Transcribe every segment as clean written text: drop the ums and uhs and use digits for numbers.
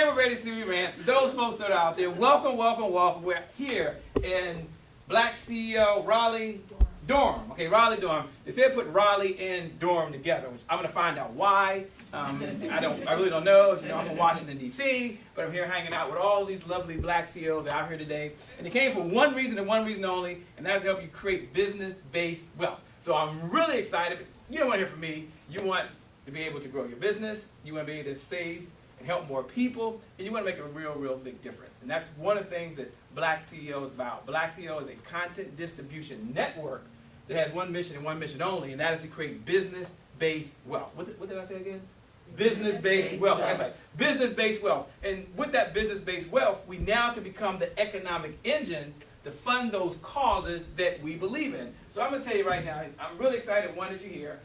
And we're ready to see we rant. For those folks that are out there, welcome, welcome, welcome. We're here in Black CEO Raleigh, Durham. Okay, Raleigh, Durham. They said put Raleigh and Durham together, which I'm going to find out why. I really don't know. You know, I'm from Washington, D.C., but I'm here hanging out with all these lovely black CEOs that are out here today. And they came for one reason and one reason only, and that's to help you create business-based wealth. So I'm really excited. You don't want to hear from me. You want to be able to grow your business. You want to be able to save and help more people, and you want to make a real, real big difference. And that's one of the things that Black CEO is about. Black CEO is a content distribution network that has one mission and one mission only, and that is to create business-based wealth. What did I say again? Business-based wealth. That's right. Business-based wealth. And with that business-based wealth, we now can become the economic engine to fund those causes that we believe in. So I'm going to tell you right now, I'm really excited, one, that you're here.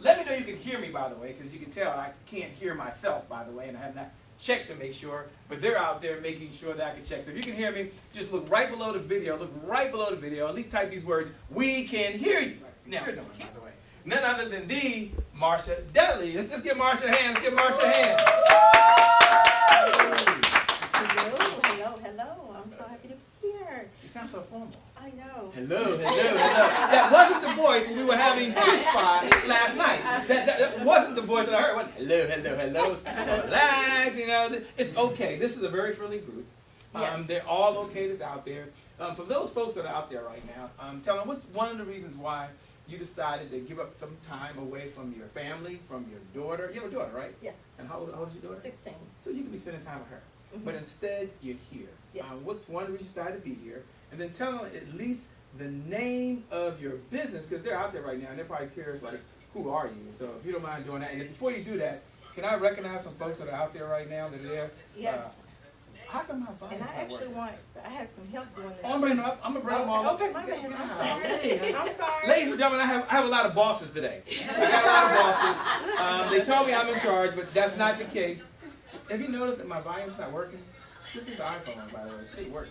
Let me know you can hear me, by the way, because you can tell I can't hear myself, by the way, and I have not checked to make sure, but they're out there making sure that I can check. So if you can hear me, just look right below the video, at least type these words, "We can hear you." Now, by the way, none other than the Marsha Dudley. Let's give Marsha a hand. Hello. I'm so happy to be here. You sound so formal. I know. Hello. That wasn't the voice when we were having fish fry last night. That wasn't the voice that I heard. Hello. Relax, you know. It's okay. This is a very friendly group. Yes. They're all located out there. For those folks that are out there right now, tell them what's one of the reasons why you decided to give up some time away from your family, from your daughter. You have a daughter, right? Yes. And how old is your daughter? 16. So you can be spending time with her. Mm-hmm. But instead, you're here. Yes. What's one reason you decided to be here? And then tell them at least the name of your business, because they're out there right now, and they're probably curious, like, who are you? So if you don't mind doing that. And before you do that, can I recognize some folks that are out there right now that are there? Yes. How come my volume And I actually I had some help doing this. Oh, I'm bringing them up. I'm going to bring them all up. Okay, my bad. I'm sorry. Ladies and gentlemen, I have a lot of bosses today. I got a lot of bosses. They told me I'm in charge, but that's not the case. Have you noticed that my volume's not working? This is the iPhone, by the way. It should work.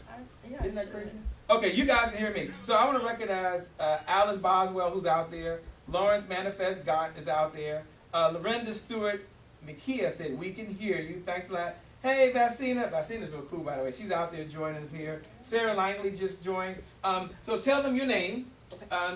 Isn't that crazy? Okay, you guys can hear me. So I want to recognize Alice Boswell, who's out there. Lawrence Manifest God is out there. Lorinda Stewart McKeah said, "We can hear you." Thanks a lot. Hey, Vasina. Vasina's real cool, by the way. She's out there joining us here. Sarah Langley just joined. So tell them your name.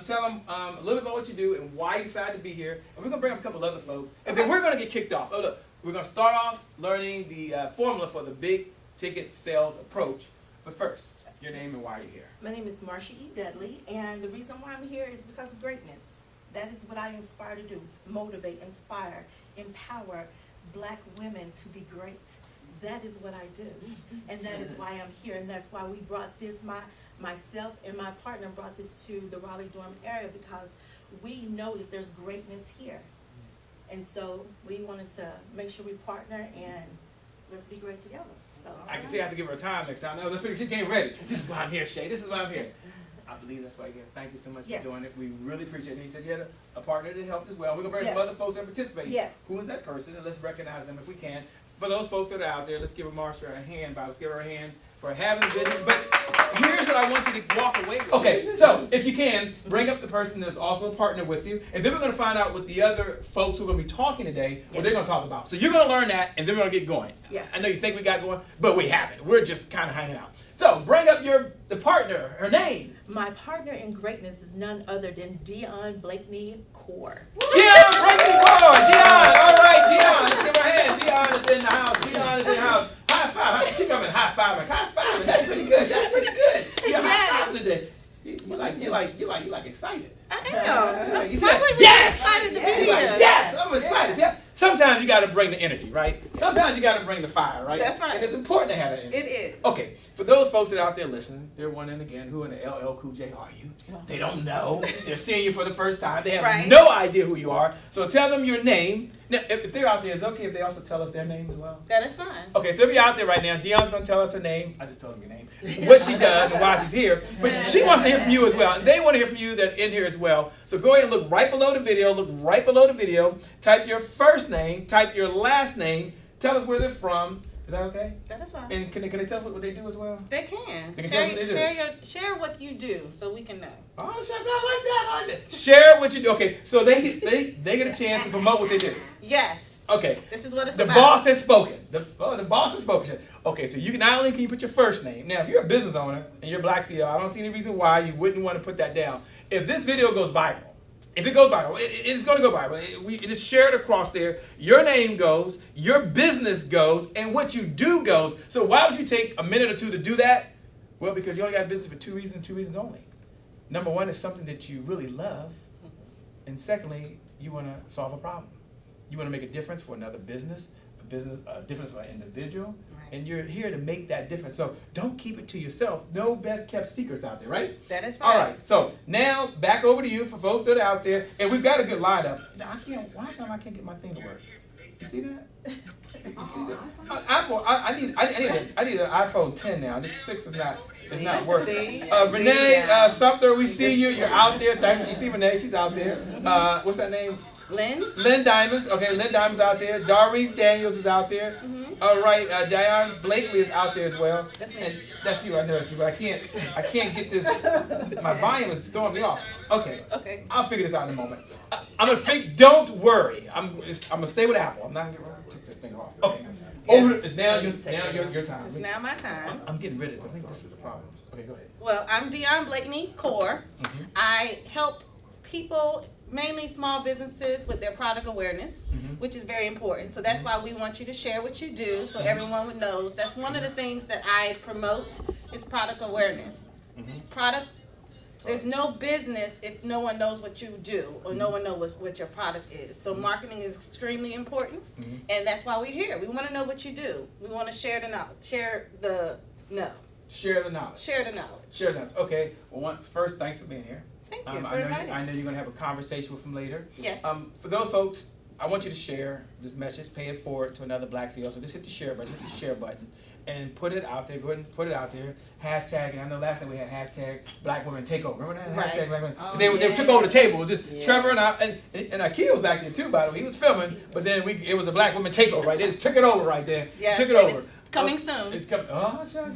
Tell them a little bit about what you do and why you decided to be here. And we're going to bring up a couple other folks. And then we're going to get kicked off. Oh, look. We're going to start off learning the formula for the big ticket sales approach. But first, your name and why you're here. My name is Marsha E. Dudley, and the reason why I'm here is because of greatness. That is what I aspire to do. Motivate, inspire, empower black women to be great. That is what I do. And that is why I'm here. And that's why we brought this, myself and my partner brought this to the Raleigh-Durham area, because we know that there's greatness here. And so we wanted to make sure we partner and let's be great together. So, I can see I have to give her time next time. No, she came ready. This is why I'm here, Shay. This is why I'm here. I believe that's why you're here. Thank you so much for doing it. We really appreciate it. You said you had a partner that helped as well. We're going to bring some other folks that participate. Yes. Who is that person? And let's recognize them if we can. For those folks that are out there, let's give Marsha a hand. Let's give her a hand for having the business. But here's what I want you to walk away with. Okay, so if you can, bring up the person that's also a partner with you. And then we're going to find out what the other folks who are going to be talking today, what they're going to talk about. So you're going to learn that, and then we're going to get going. Yes. I know you think we got going, but we haven't. We're just kind of hanging out. So bring up the partner, her name. My partner in greatness is none other than Dion Blakeney Core. Dion Blakeney Core. Dion. All right, Dion. Let's give her a hand. Dion is in the house. Dion is in the house. High five. She coming high five. High five. That's pretty good. You're high five today. You like excited. I am. You said, yes! I'm excited to be here. Yes, I'm excited. Yeah. Sometimes you got to bring the energy, right? Sometimes you got to bring the fire, right? That's right. And it's important to have that energy. It is. Okay, for those folks that are out there listening, they're wondering again, who in the LL Cool J are you? They don't know. They're seeing you for the first time. They have no idea who you are. So tell them your name. Now, if they're out there, is it okay if they also tell us their name as well? That is fine. Okay, so if you're out there right now, Dion's going to tell us her name. I just told him your name. What she does and why she's here. But she wants to hear from you as well. And they want to hear from you that are in here as well. So go ahead and look right below the video. Type your first name. Type your last name. Tell us where they're from. Is that okay? That is fine. And can they tell us what they do as well? They can. They can tell us what they do. Share what you do so we can know. Oh, shucks, I like that. Share what you do. Okay, so they get a chance to promote what they do. Yes. Okay. This is what it's the about. The boss has spoken. The boss the boss has spoken. Okay, so you can not only can you put your first name. Now, if you're a business owner and you're Black CEO, I don't see any reason why you wouldn't want to put that down. If this video goes viral, if it goes viral, it's going to go viral. It is shared across there. Your name goes, your business goes, and what you do goes. So why would you take a minute or two to do that? Well, because you only got business for two reasons only. Number one is something that you really love. And secondly, you want to solve a problem. You want to make a difference for another business, a difference for an individual, and you're here to make that difference. So don't keep it to yourself. No best kept secrets out there, right? That is right. All right. So now back over to you for folks that are out there, and we've got a good lineup. Now, why come I can't get my thing to work? You see that? You see that? Apple. I need an iPhone 10 now. This 6 is not working. See? Renee Sumter, we see you. You're out there. Thanks. You see Renee? She's out there. What's that name? Lynn Diamonds. Okay, Lynn Diamonds out there. Doris Daniels is out there. Mm-hmm. All right, Diane Blakely is out there as well. That's me. And that's you. I know that's you. But I can't get this. My volume is throwing me off. Okay. Okay. I'll figure this out in a moment. I'm gonna think. Don't worry. I'm gonna stay with Apple. I'm not gonna take this thing off. Okay. Yes. It's now your time. It's now my time. I'm getting rid of this. I think this is the problem. Okay, go ahead. Well, I'm Dion Blakeney, Core. Mhm. I help people, mainly small businesses, with their product awareness, which is very important. So that's why we want you to share what you do, so everyone would know. That's one of the things that I promote is product awareness. Product. There's no business if no one knows what you do or no one knows what your product is. So marketing is extremely important, and that's why we're here. We want to know what you do. We want to share the knowledge. Share the knowledge. Share the knowledge. Share the knowledge. Share the knowledge. Okay. Well, first, thanks for being here. Thank you for I inviting know you're going to have a conversation with him later. Yes. For those folks, I want you to share this message, pay it forward to another Black CEO. So just hit the share button, and put it out there. Go ahead and put it out there. Hashtag, and I know last night we had hashtag Black Women Takeover. Remember that? Right. Hashtag Black Women. Oh, They took over the table. Just Trevor and I, and Akeem was back there too, by the way. He was filming, but then it was a Black Women Takeover, right? They just took it over right there. Yes, took it and over. it's coming soon. It's coming. Oh, shucks.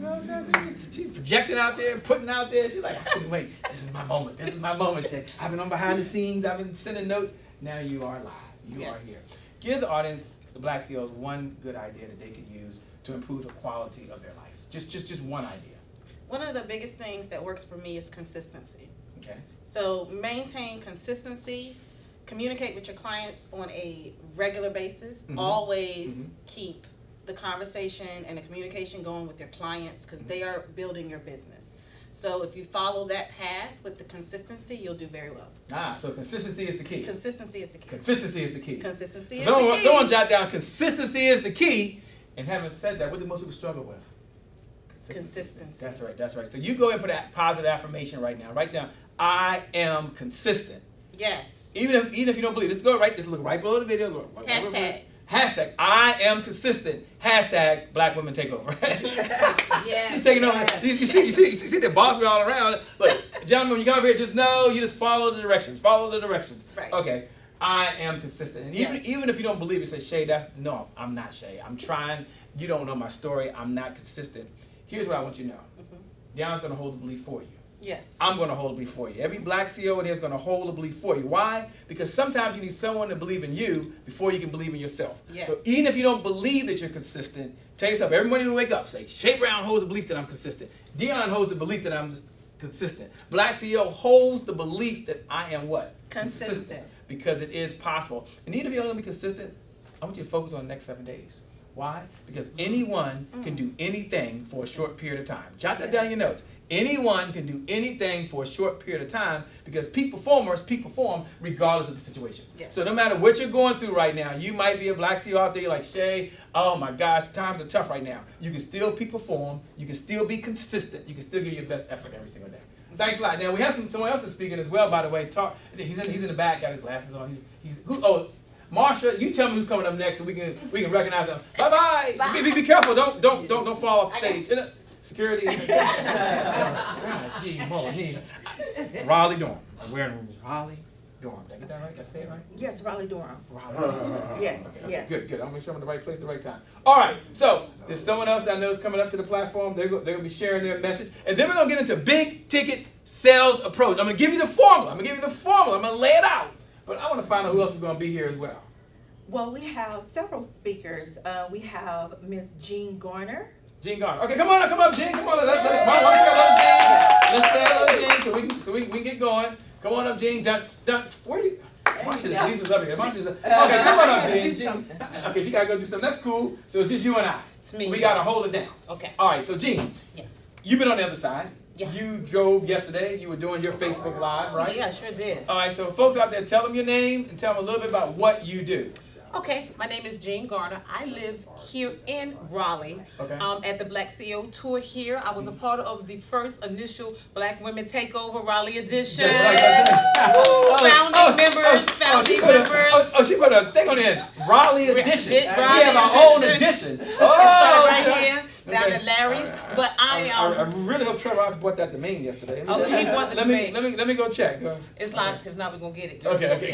She's projecting out there, putting out there. She's like, I couldn't wait. This is my moment. This is my moment, Shay. I've been on behind the scenes. I've been sending notes. Now you are live. You are here. Give the audience, the Black CEOs, one good idea that they could use to improve the quality of their life. Just one idea. One of the biggest things that works for me is consistency. Okay. So maintain consistency, communicate with your clients on a regular basis, always keep the conversation and the communication going with your clients because they are building your business. So if you follow that path with the consistency, you'll do very well. So consistency is the key. Consistency is the key. Consistency is the key. Consistency is So the key. someone jot down consistency is the key. And having said that, what do most people struggle with? Consistency. That's right. So you go and put a positive affirmation right now. Write down, I am consistent. Yes. Even if you don't believe, just look right below the video. Hashtag, I am consistent. Hashtag, Black Women Takeover. Yeah. Just taking over. You see the boss be all around. Look, gentlemen, when you come over here, just know you just follow the directions. Follow the directions. Right. Okay. I am consistent. And even if you don't believe it, say, Shay, no, I'm not Shay. I'm trying. You don't know my story. I'm not consistent. Here's what I want you to know. Deonna's going to hold the belief for you. Yes. I'm going to hold the belief for you. Every Black CEO in here is going to hold the belief for you. Why? Because sometimes you need someone to believe in you before you can believe in yourself. Yes. So even if you don't believe that you're consistent, tell yourself every morning you wake up, say, Shay Brown holds the belief that I'm consistent. Deon holds the belief that I'm consistent. Black CEO holds the belief that I am what? Consistent. Because it is possible. And even if you don't want to be consistent, I want you to focus on the next 7 days. Why? Because anyone can do anything for a short period of time. Jot that down in your notes. Anyone can do anything for a short period of time because peak performers peak perform regardless of the situation. Yes. So no matter what you're going through right now, you might be a Black CEO out there, you're like, Shay, oh my gosh, times are tough right now. You can still peak perform. You can still be consistent. You can still give your best effort every single day. Thanks a lot. Now we have someone else that's speaking as well, by the way. He's in the back, got his glasses on. Marsha, you tell me who's coming up next so we can recognize them. Bye. Be careful. Don't fall off the stage. Security. Raleigh, Durham. I'm wearing Raleigh, Durham. Did I get that right? Did I say it right? Yes, Raleigh, Durham. Raleigh. Yes, Okay, yes. Good. I'm gonna make sure I'm in the right place at the right time. All right. So there's someone else that I know is coming up to the platform. They're gonna be sharing their message, and then we're gonna get into big ticket sales approach. I'm gonna give you the formula. I'm gonna lay it out. But I want to find out who else is gonna be here as well. Well, we have several speakers. We have Miss Jean Garner. Jean Garner. Okay, come up, Jean. Come on, let's say hello to Jean so we can get going. Come on up, Jean. Where are you? I should have Jesus up here. Okay, come on up, Jean. Okay, she gotta go do something. That's cool. So it's just you and I. It's me. We gotta hold it down. Okay. All right, so Jean, Yes. you've been on the other side. Yeah. You drove yesterday. You were doing your Facebook Live, right? Yeah, I sure did. All right, so folks out there, tell them your name and tell them a little bit about what you do. Okay, my name is Jean Garner. I live here in Raleigh. Okay. At the Black CEO tour here. I was a part of the first initial Black Women Takeover Raleigh edition. Founding members. She put a thing on there. Raleigh edition. We Raleigh have our own edition. It started right shucks. here, down Okay. at Larry's. But I really hope Trevor Ross bought that domain yesterday. Oh, he bought the domain. Let me go check. It's locked. If not, we're going to get it. Okay.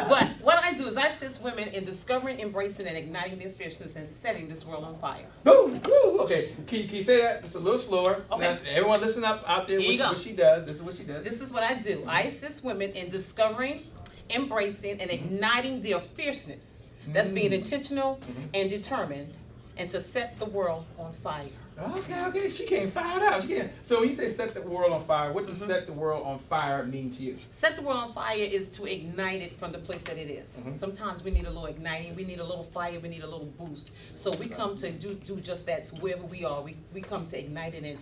But what I do is I assist women in discovering, embracing, and igniting their fierceness and setting this world on fire. Woo. Okay. Can you say that just a little slower? Okay. Now, everyone listen up out there. Here you go. What she does. This is what she does. This is what I do. I assist women in discovering, embracing, and igniting their fierceness. That's being intentional and determined, and to set the world on fire. Okay. She came fired up. So when you say set the world on fire, what does set the world on fire mean to you? Set the world on fire is to ignite it from the place that it is. Sometimes we need a little igniting, we need a little fire, we need a little boost. So we come to do just that to wherever we are. We come to ignite it and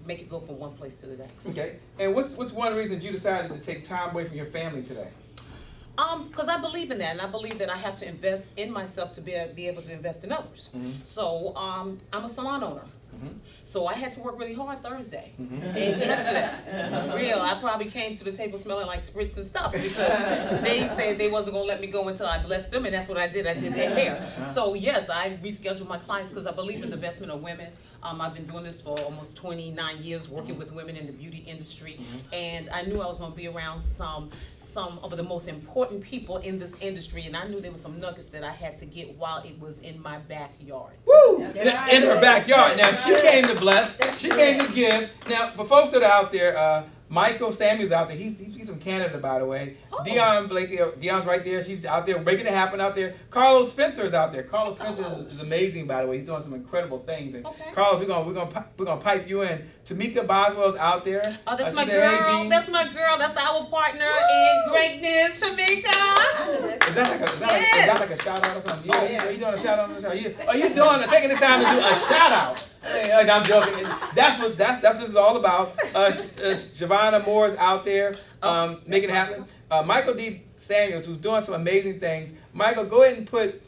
make it go from one place to the next. Okay. And what's one of the reasons you decided to take time away from your family today? Because I believe in that, and I believe that I have to invest in myself to be able to invest in others. So I'm a salon owner. So I had to work really hard Thursday and yesterday. Real, I probably came to the table smelling like spritz and stuff because they said they wasn't gonna let me go until I blessed them, and that's what I did. I did their hair. So yes, I rescheduled my clients because I believe in the investment of women. I've been doing this for almost 29 years, working with women in the beauty industry, and I knew I was gonna be around some of the most important people in this industry, and I knew there were some nuggets that I had to get while it was in my backyard. Woo! In her backyard. Now, she came to bless. She came to give. Now, for folks that are out there, Michael Samuel's out there. He's from Canada, by the way. Oh. Dion Blakely, Dion's right there. She's out there making it happen out there. Carlos Spencer's out there. Carlos Spencer is amazing, by the way. He's doing some incredible things. And Okay. Carlos, we're gonna pipe you in. Tamika Boswell's out there. Oh, that's my she said, "Hey, girl. Jean." That's my girl. That's our partner in greatness, Tamika. Is that like a shout out or something? Are you doing a shout out on the show? Are you taking the time to do a shout out? Hey, I'm joking. That's what this is all about. Shavonna Moore's out there making it happen. Michael D. Samuels, who's doing some amazing things. Michael, go ahead and put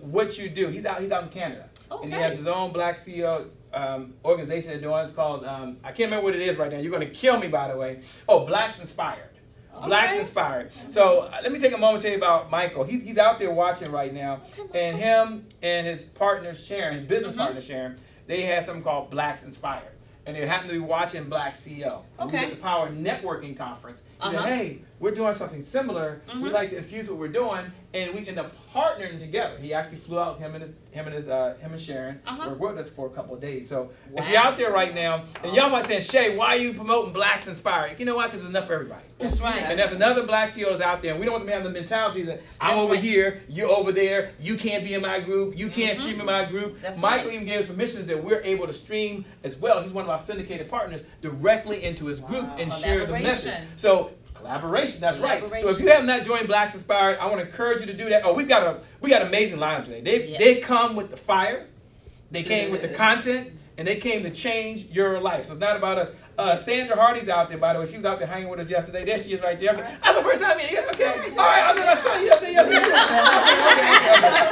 what you do. He's out in Canada, and he has his own Black CEO organization they're doing. It's called I can't remember what it is right now. You're gonna kill me, by the way. Oh, Blacks Inspired. Blacks Inspired. So let me take a moment to tell you about Michael. He's out there watching right now, and him and his partner Sharon, his business partner Sharon, they had something called Blacks Inspired, and they happened to be watching Black CEO. We were at the Power Networking Conference. He said, "Hey, we're doing something similar. We'd like to infuse what we're doing," and we end up partnering together. He actually flew out, him and Sharon, worked with us for a couple of days. So if you're out there right now, and y'all might say, "Shay, why are you promoting Blacks Inspired?" You know why? Because there's enough for everybody. That's right. And there's another Black CEOs out there, and we don't want them to have the mentality that I'm over here, you're over there, you can't be in my group, you can't stream in my group. That's Michael right. even gave us permission that we're able to stream as well. He's one of our syndicated partners directly into his group and share the message. Collaboration. So collaboration, that's right. So if you have not joined Blacks Inspired, I want to encourage you to do that. Oh, we got amazing lineup today. They come with the fire, they came with the content, and they came to change your life. So it's not about us. Sandra Hardy's out there, by the way. She was out there hanging with us yesterday. There she is right there. Okay. That's the first time meeting you. Okay. All right. I saw you up there yesterday.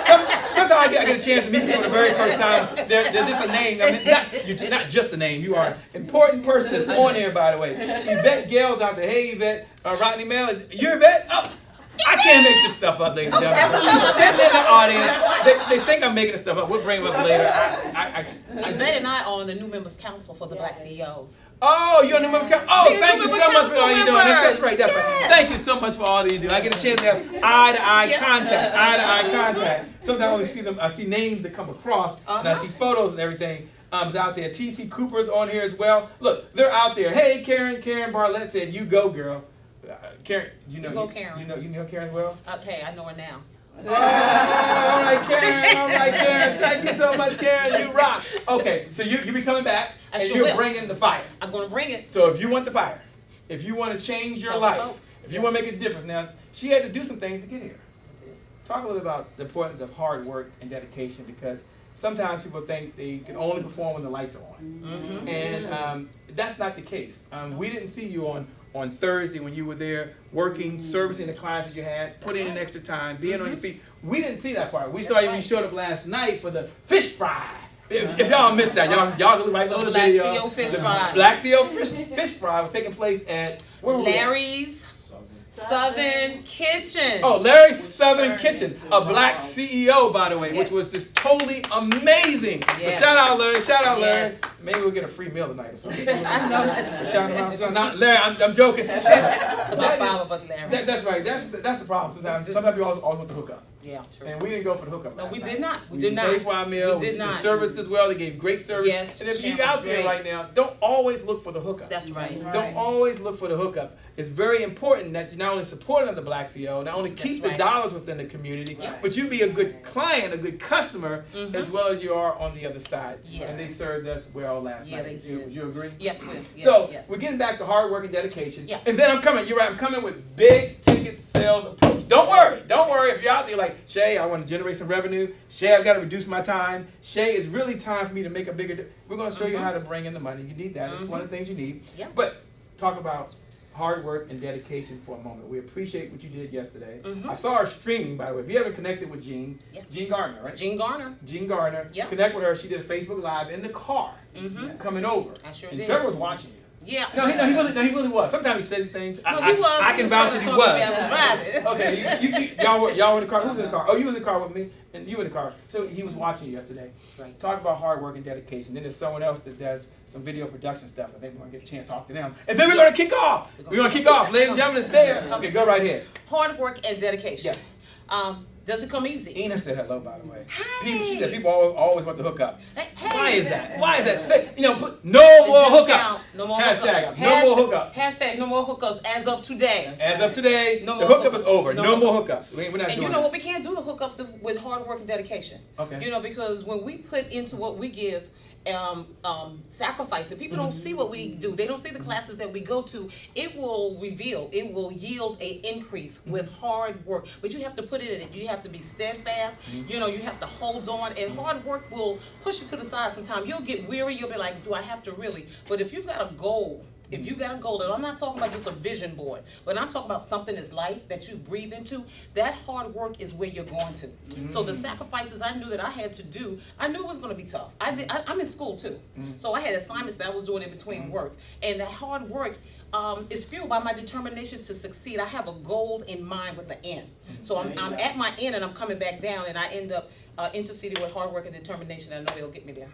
Okay. Sometimes I get a chance to meet people for the very first time. They're just a name. I mean, you're not just a name. You are an important person that's on here, by the way. Yvette Gale's out there. Hey, Yvette. Rodney Mellon. You're Yvette? Oh. I can't make this stuff up, ladies and gentlemen. She's sitting in the audience. They think I'm making this stuff up. We'll bring them up later. Yvette and I are on the new members council for the Black CEOs. Oh, you're a new members council. Oh, thank you so much for all you're doing. members. That's right. Thank you so much for all that you do. I get a chance to have eye-to-eye contact. Sometimes I see names that come across, and I see photos and everything. Out there. TC Cooper's on here as well. Look, they're out there. Hey, Karen Bartlett said, "You go, girl." Karen, you know Karen as well. Okay, I know her now. All right, Karen. All right, Karen. Thank you so much, Karen. You rock. Okay, so you be coming back, and sure you're will. bringing the fire. I'm gonna bring it. So if you want the fire, if you want to change your Tell the life, folks. if you want to make a difference, now she had to do some things to get here. Talk a little about the importance of hard work and dedication, because sometimes people think they can only perform when the lights are on, and that's not the case. We didn't see you on Thursday when you were there working, servicing the clients that you had, putting in extra time, being on your feet. We didn't see that part. We saw you when you showed up last night for the fish fry. If y'all missed that, y'all go right below the Black video. CO fish The fry. Black CO fish fry was taking place at where were we at? Larry's Southern Kitchen. Oh, Larry's Southern Kitchen, a black CEO, by the way, which was just totally amazing. Yes. So shout out, Larry. Shout out, Larry. Yes. Maybe we'll get a free meal tonight or something. I know that's Shout out, not Larry. I'm joking. It's about 5 of us, Larry. That's right. That's the problem. Sometimes people always want to hook up. Yeah, true. And we didn't go for the hookup. No, last we night. did not. We We did not. paid for our meal. We did The not. service as well. They gave great service. Yes, And if Shem you're was out there great. right now, don't always look for the hookup. That's right. Don't always look for the hookup. It's very important that you not only support another black CEO, not only keep the right. dollars within the community, Right. but you be a good client, a good customer, as well as you are on the other side. Yes. And they served us well last Yeah, night. they Would you- did. Would you agree? Yes, we. Yes, So yes. we're getting back to hard work and dedication. Yeah. And then I'm coming. You're right. I'm coming with big ticket sales approach. Don't worry. Don't worry if you're out there like, Shay, I want to generate some revenue. Shay, I've got to reduce my time. Shay, it's really time for me to make a bigger. We're going to show you how to bring in the money. You need that. It's one of the things you need. Yeah. But talk about hard work and dedication for a moment. We appreciate what you did yesterday. I saw her streaming, by the way. If you haven't connected with Jean, Yeah. Jean Gardner, right? Jean Garner. Jean Gardner. Yeah. Connect with her. She did a Facebook Live in the car coming over. I sure and did. Trevor was watching you. Yeah. No, he really was. Sometimes he says things. No, he was. I He can was vouch trying that to he talk to me. was. I was driving. Okay, y'all were in the car. Who was in the car? Oh, you was in the car with me, and you in the car. So he was watching you yesterday. Right. Talk about hard work and dedication. Then there's someone else that does some video production stuff. I think we're gonna get a chance to talk to them. And then we're gonna kick off. We're gonna kick off, ladies and gentlemen. It's there. Okay, go right ahead. Hard work and dedication. Yes. Doesn't come easy. Ina said hello, by the way. Hey. She said people always want to hook up. Hey. Why is that? Why is that? Say, put no more hookups. Discount. No more Hashtag hookups. no more hookups. Hashtag no more hookups as of today. As of today, No the more hookup is hookups. over. No No more more hookups. We're not And doing you know that. what? We can't do the hookups with hard work and dedication. Okay. Because when we put into what we give, sacrifice, and people don't see what we do. They don't see the classes that we go to. It will yield a increase with hard work. But you have to put it in. You have to be steadfast. You have to hold on. And hard work will push you to the side sometimes. You'll get weary. You'll be like, do I have to really? But if you've got a goal, and I'm not talking about just a vision board, but I'm talking about something that's life that you breathe into, that hard work is where you're going to. So the sacrifices I knew that I had to do, I knew it was going to be tough. I'm in school too. So I had assignments that I was doing in between work. And that hard work is fueled by my determination to succeed. I have a goal in mind with the end. So I'm at my end and I'm coming back down, and I end up interceding with hard work and determination. I know they'll get me there.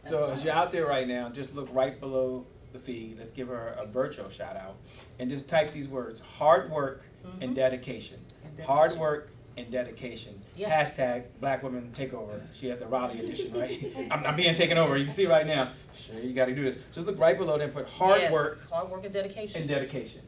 So as you're out there right now, just look right below the feed. Let's give her a virtual shout out and just type these words: hard work and dedication. Hard work and dedication. Yeah. Hashtag Black Women Takeover. She has the Raleigh edition, right? I'm being taken over. You can see right now. Sure, you got to do this. Just look right below there and put hard Yes, work hard work and dedication. and dedication.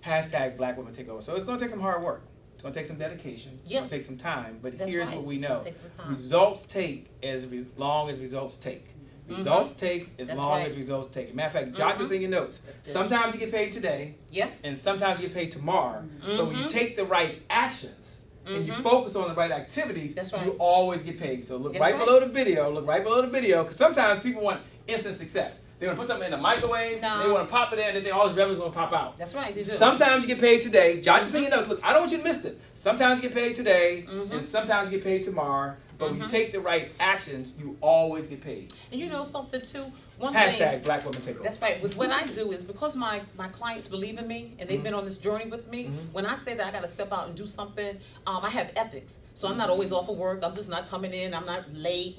Hashtag Black Women Takeover. So it's going to take some hard work. It's going to take some dedication. It's Yeah. going to take some time. But That's here's right. what we It's know. gonna take some time. Results take as long as results take. Results take as That's long right. as results take. Matter of fact, jot this in your notes. That's good. Sometimes you get paid today, Yeah. and sometimes you get paid tomorrow. But when you take the right actions and you focus on the right activities, That's right. you always get paid. So look That's right right. below the video. Look right below the video, because sometimes people want instant success. They want to put something in the microwave, No. they want to pop it in, and then all this revenue's going to pop out. That's right. They do. Sometimes you get paid today. Jot this in your notes. Look, I don't want you to miss this. Sometimes you get paid today, and sometimes you get paid tomorrow. But when you take the right actions, you always get paid. And you know something too? One Hashtag thing. Black Women Takeover. That's right. With what I do is because my clients believe in me and they've been on this journey with me. When I say that I got to step out and do something, I have ethics. So I'm not always off of work. I'm just not coming in. I'm not late.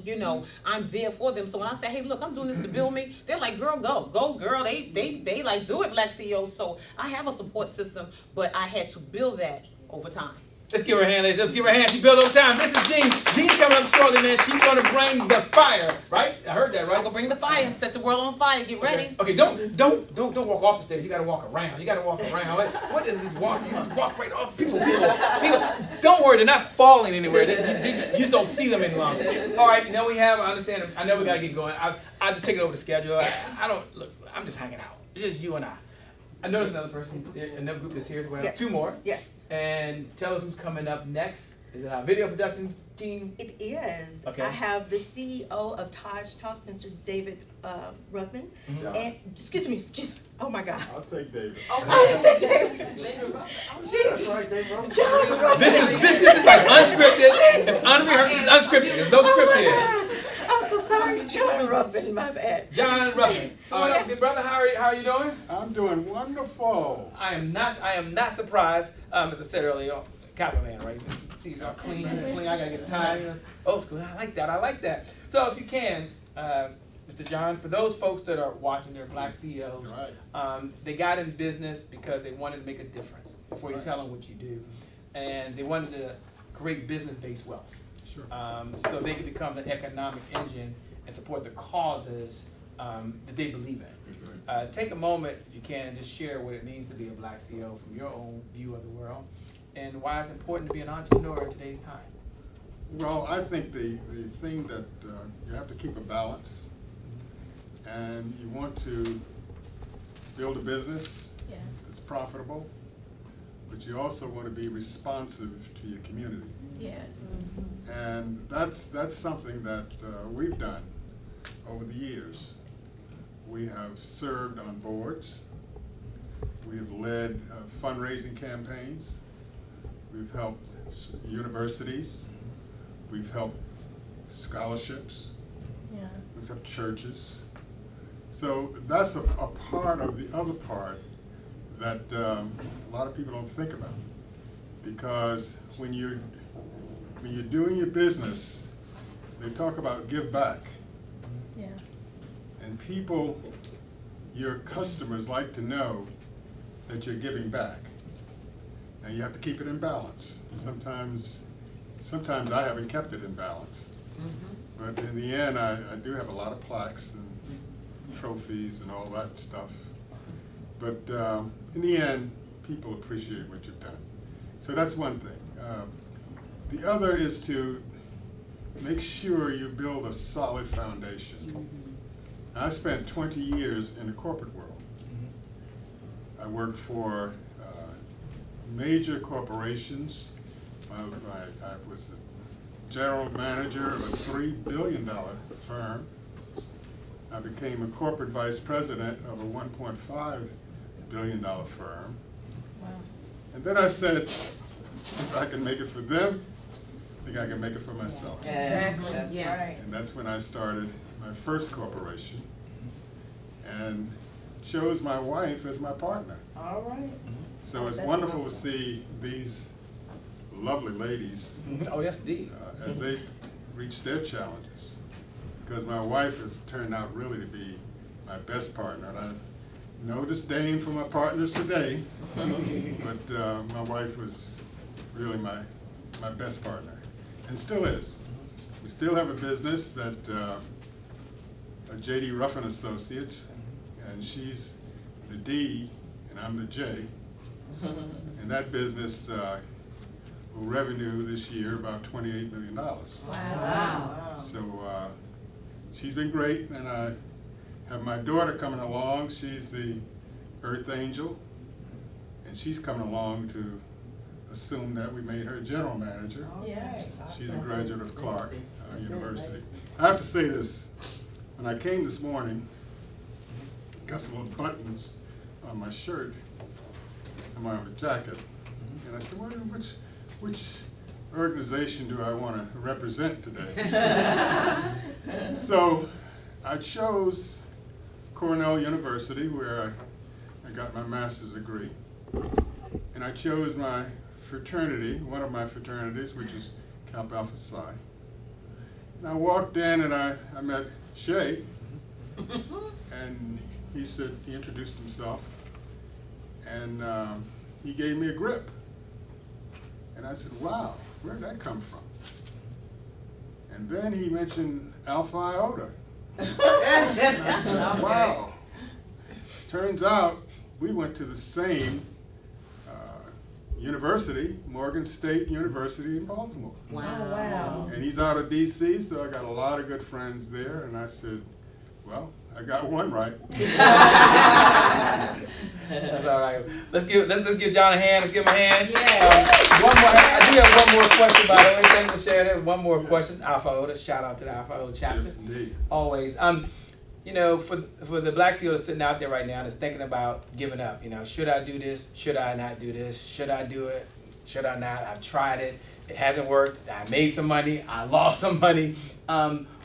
I'm there for them. So when I say, hey, look, I'm doing this to build me, they're like, girl, go, girl. They like do it, Black CEOs. So I have a support system, but I had to build that over time. Let's give her a hand, ladies. Let's give her a hand. She built over time. This is Jean. Jean's coming up shortly, man. She's gonna bring the fire, right? I heard that, right? I'm gonna bring the fire and set the world on fire. Get ready. Okay, don't walk off the stage. You gotta walk around. You gotta walk around. What is this walk? You just walk right off. People. Don't worry, they're not falling anywhere. You just don't see them any longer. All right, now we have. I understand. I know we gotta get going. I just take it over the schedule. I don't look. I'm just hanging out. It's just you and I. I noticed another person, another group that's here as well. Yes. 2 more. Yes, And tell us who's coming up next. Is it our video production team? it is. Okay. I have the CEO of TaJ Talk, Mr. David Ruffin. Mhm. And, excuse me, oh my God. I'll take David. I said David. Jesus. John Ruffin. This is like unscripted. It's unrehearsed. It's unscripted. There's no script here. I'm so sorry, John Ruffin, my bad. John Ruffin. Good brother, how are you doing? I'm doing wonderful. I am not surprised. As I said earlier, Capital Man, right? See, he's all clean. I gotta get a tie. You know, old school. I like that. So if you can, Mr. John, for those folks that are watching, they're black CEOs. Right. They got in business because they wanted to make a difference before you tell them what you do, and they wanted to create business-based wealth. Sure. So they can become the economic engine and support the causes that they believe in. Take a moment, if you can, and just share what it means to be a black CEO from your own view of the world, and why it's important to be an entrepreneur in today's time. Well, I think the thing that you have to keep a balance, and you want to build a business Yeah. that's profitable, but you also want to be responsive to your community. Yes. And that's something that we've done over the years. We have served on boards. We have led fundraising campaigns. We've helped universities. We've helped scholarships. Yeah. We've helped churches. So that's a part of the other part that a lot of people don't think about. Because when you're doing your business, they talk about give back. Yeah. And people, your customers, like to know that you're giving back. Now you have to keep it in balance. Sometimes I haven't kept it in balance. But in the end, I do have a lot of plaques and trophies and all that stuff. But in the end, people appreciate what you've done. So that's one thing. The other is to make sure you build a solid foundation. I spent 20 years in the corporate world. I worked for major corporations. I was the general manager of a $3 billion firm. I became a corporate vice president of a $1.5 billion firm. Wow. And then I said, if I can make it for them, I think I can make it for myself. Exactly. That's Yeah. Right. And that's when I started my first corporation and chose my wife as my partner. All right. So it's That's wonderful to awesome. see these lovely ladies Oh, yes, indeed. as they reach their challenges. Because my wife has turned out really to be my best partner. And I no disdain for my partners today, but my wife was really my best partner, and still is. We still have a business that J.D. Ruffin Associates, and she's the D and I'm the J. And that business will revenue this year about $28 million. Wow. So she's been great, and I have my daughter coming along. She's the Earth Angel, and she's coming along to assume that we made her general manager. Yeah. She's a graduate of Clark University. I have to say this, when I came this morning, got some little buttons on my shirt and my jacket, and I said, well, which organization do I want to represent today? So I chose Cornell University, where I got my master's degree, and I chose my fraternity, one of my fraternities, which is Kappa Alpha Psi. And I walked in and I met Shay, and he introduced himself, and he gave me a grip. And I said, wow, where'd that come from? And then he mentioned Alpha Iota. And I said, wow. Turns out we went to the same university, Morgan State University in Baltimore. Wow. Oh, wow. And he's out of DC, so I got a lot of good friends there. And I said, well, I got one right. That's all right. Let's give John a hand. Let's give him a hand. Yeah. One more. I do have one more question, by the way. Thanks for sharing that. One more question. Alpha Iota. Shout out to the Alpha Iota chapter. Yes, indeed. Always. You know, for the black CEO sitting out there right now that's thinking about giving up. You know, should I do this? Should I not do this? Should I do it? Should I not? I've tried it. It hasn't worked. I made some money. I lost some money.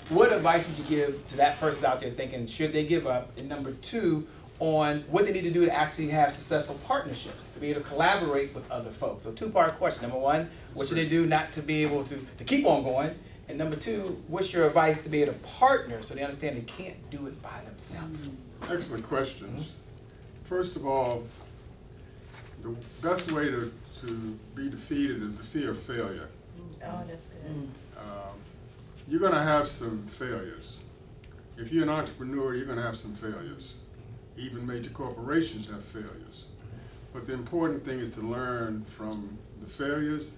What advice would you give to that person out there thinking, should they give up? And number two, on what they need to do to actually have successful partnerships, to be able to collaborate with other folks. So two-part question. Number one, what should they do not to be able to keep on going? And number two, what's your advice to be able to partner so they understand they can't do it by themselves? Excellent questions. First of all, the best way to be defeated is the fear of failure. Oh, that's good. You're going to have some failures. If you're an entrepreneur, you're going to have some failures. Even major corporations have failures. But the important thing is to learn from the failures,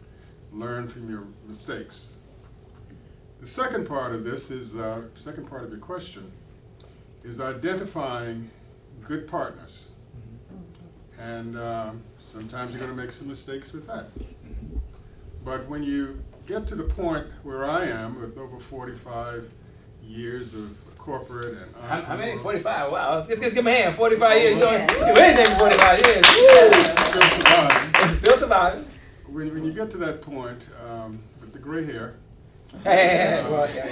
learn from your mistakes. The second part of this is, second part of your question, is identifying good partners. And sometimes you're going to make some mistakes with that. But when you get to the point where I am, with over 45 years of corporate and How many? 45. Wow. Let's give him a hand. 45 years. You Yeah. don't do anything for 45 years. still surviving. Still surviving. When you get to that point, with the gray hair, Hey. Well, yeah.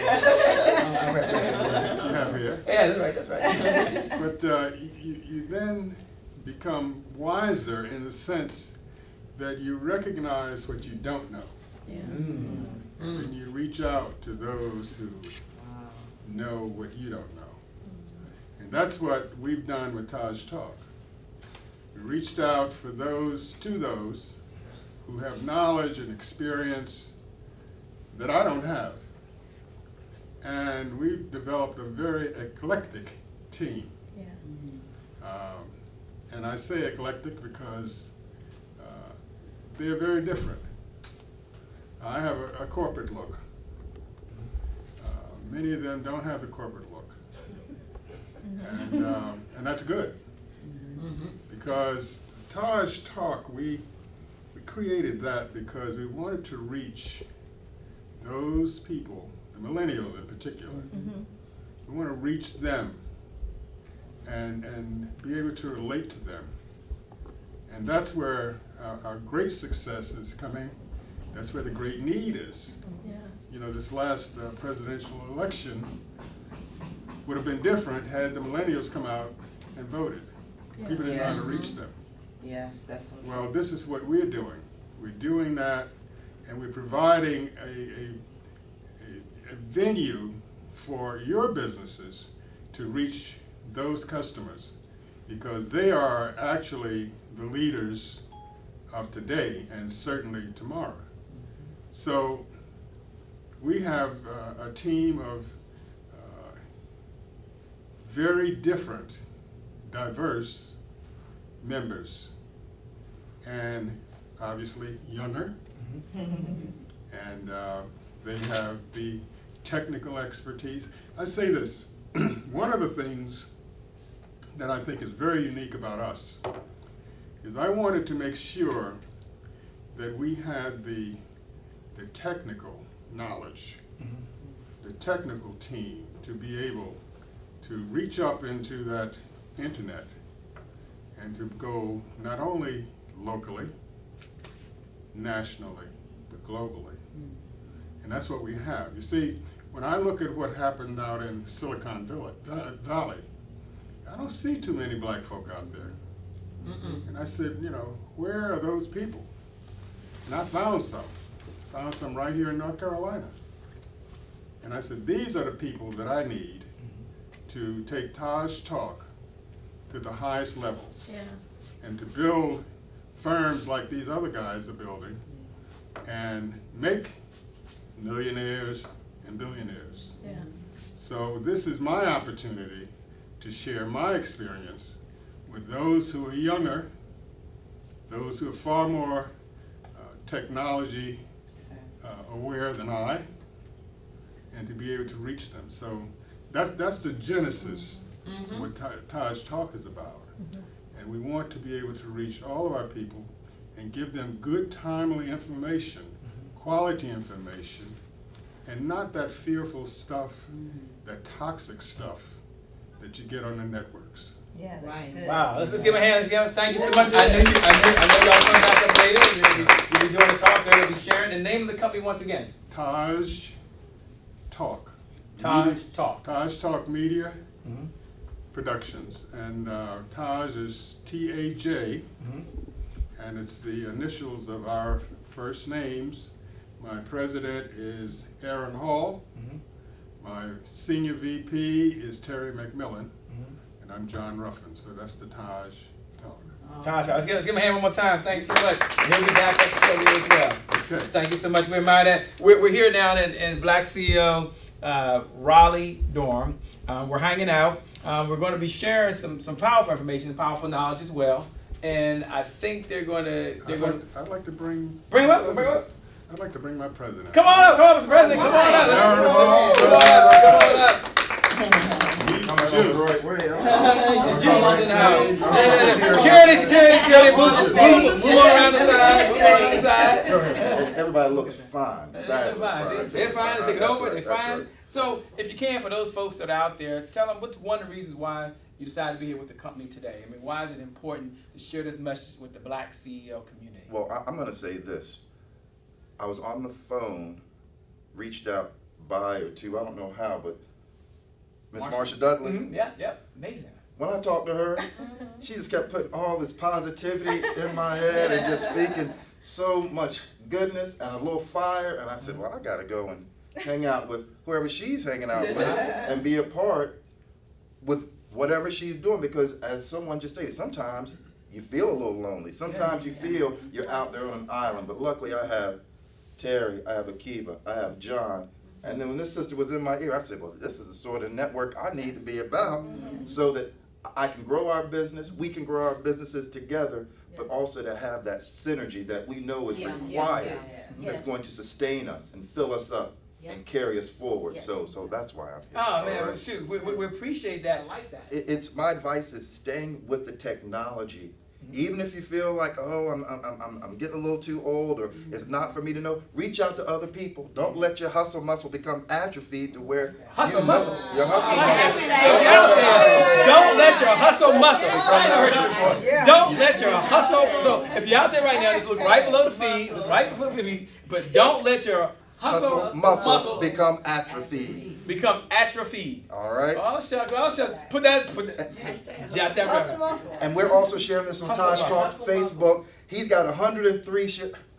you have hair, Yeah, that's right. but you then become wiser in the sense that you recognize what you don't know. Yeah. And you reach out to those who know what you don't know. And that's what we've done with TaJ Talk. We reached out to those who have knowledge and experience that I don't have. And we've developed a very eclectic team. Yeah. And I say eclectic because they're very different. I have a corporate look. Many of them don't have the corporate look. And that's good. Because TaJ Talk, we created that because we wanted to reach those people, the millennials in particular. We want to reach them and be able to relate to them. And that's where our great success is coming. That's where the great need is. Yeah. You know, this last presidential election would have been different had the millennials come out and voted. Yeah. People didn't know how to Yes. reach them. Yes, that's so true. Well, this is what we're doing. We're doing that, and we're providing a venue for your businesses to reach those customers, because they are actually the leaders of today and certainly tomorrow. So we have a team of very different, diverse members, and obviously younger, and they have the technical expertise. I say this, one of the things that I think is very unique about us is I wanted to make sure that we had the technical knowledge, the technical team to be able to reach up into that internet and to go not only locally, nationally, but globally. And that's what we have. You see, when I look at what happened out in Silicon Valley, I don't see too many black folk out there. And I said, you know, where are those people? And I found some right here in North Carolina. And I said, these are the people that I need to take TaJ Talk to the highest levels. Yeah. And to build firms like these other guys are building, and make millionaires and billionaires. Yeah. So this is my opportunity to share my experience with those who are younger, those who are far more technology aware than I, and to be able to reach them. So that's the genesis of what TaJ Talk is about. And we want to be able to reach all of our people and give them good, timely information, quality information, and not that fearful stuff, that toxic stuff that you get on the networks. Yeah, that's Right. good. Wow, let's give a hand together. Thank you so much. I know y'all coming back up later. You'll be doing a talk there. You'll be sharing the name of the company once again. TaJ Talk. TaJ Talk. TaJ Talk Media Mm-hmm. Productions. And TaJ is TaJ, Mm-hmm. and it's the initials of our first names. My president is Aaron Hall. Mm-hmm. My senior VP is Terry McMillan. Mm-hmm. And I'm John Ruffin, so that's the TaJ Talk. TaJ, let's give him a hand one more time. Thanks so much. And he'll be back at the show here as well. Okay. Thank you so much. We admire that. We're here down in Black CEO Raleigh, Durham. We're hanging out. We're going to be sharing some powerful information, powerful knowledge as well. And I think they're going to I'd like to bring. bring him up. Bring him up. I'd like to bring my president. Come on up, Mr. President. Come on up. Aaron Hall. Come on up. Juice. Juice in the house. Yeah. Security. Move on around the side. Everybody looks fine. They're fine. They're fine. They're taking over. They're fine. So, if you can, for those folks that are out there, tell them what's one of the reasons why you decided to be here with the company today. I mean, why is it important to share this message with the Black CEO community? Well, I'm going to say this. I was on the phone, reached out by or two, I don't know how, but Miss Marsha Dudley. Mm-hmm. Yeah, amazing. When I talked to her, she just kept putting all this positivity in my head and just speaking so much goodness and a little fire. And I said, well, I got to go and hang out with whoever she's hanging out with and be a part with whatever she's doing. Because as someone just stated, sometimes you feel a little lonely. Sometimes you feel you're out there on an island. But luckily I have Terry, I have Akiva, I have John. And then when this sister was in my ear, I said, well, this is the sort of network I need to be about so that I can grow our business, we can grow our businesses together, but also to have that synergy that we know is required that's going to sustain us and fill us up and carry us forward. Yes. So that's why I'm here. Oh, man, All right? shoot. We appreciate that. I like that. It's my advice is staying with the technology. Even if you feel like, oh, I'm getting a little too old or it's not for me to know, reach out to other people. Don't let your hustle muscle become atrophied to where Hustle muscle. Your hustle So muscle. if you're out there, don't let your hustle muscle. Don't let your hustle. So if you're out there right now, just look right below the feed, but don't let your hustle muscle become atrophied. become atrophied. All right? Oh shucks. Put that. Jot that right. And we're also sharing this on Hustle TaJ Talk muscle. Facebook. He's got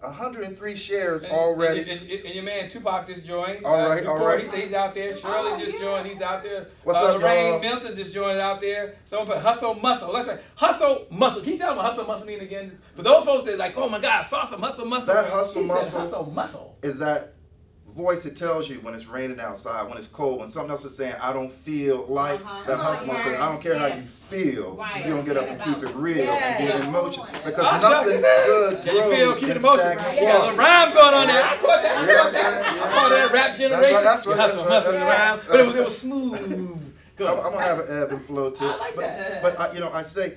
103 shares already. And your man Tupac just joined. All right. He said he's out there. Shirley just joined. He's out there. What's up, Lorraine y'all? Milton just joined out there. Someone put hustle muscle. That's right. Hustle muscle. Can you tell them what hustle muscle mean again? For those folks that are like, oh my God, I saw some hustle muscle. That hustle He said muscle- Hustle muscle. Is that voice that tells you when it's raining outside, when it's cold, when something else is saying, I don't feel like that hustle muscle. I don't care how you feel. Right. You don't get up and keep it real and get in motion. Because Oh, nothing shucks. good Can you feel? grows Keep it in in motion. stagnant You got a little water. rhyme going on there. I caught that. Yeah. I caught that rap generation. That's right, Hustle that's muscle right. rhyme, but it was smooth. Good. I'm gonna have an ebb and flow to it. I like that. But I say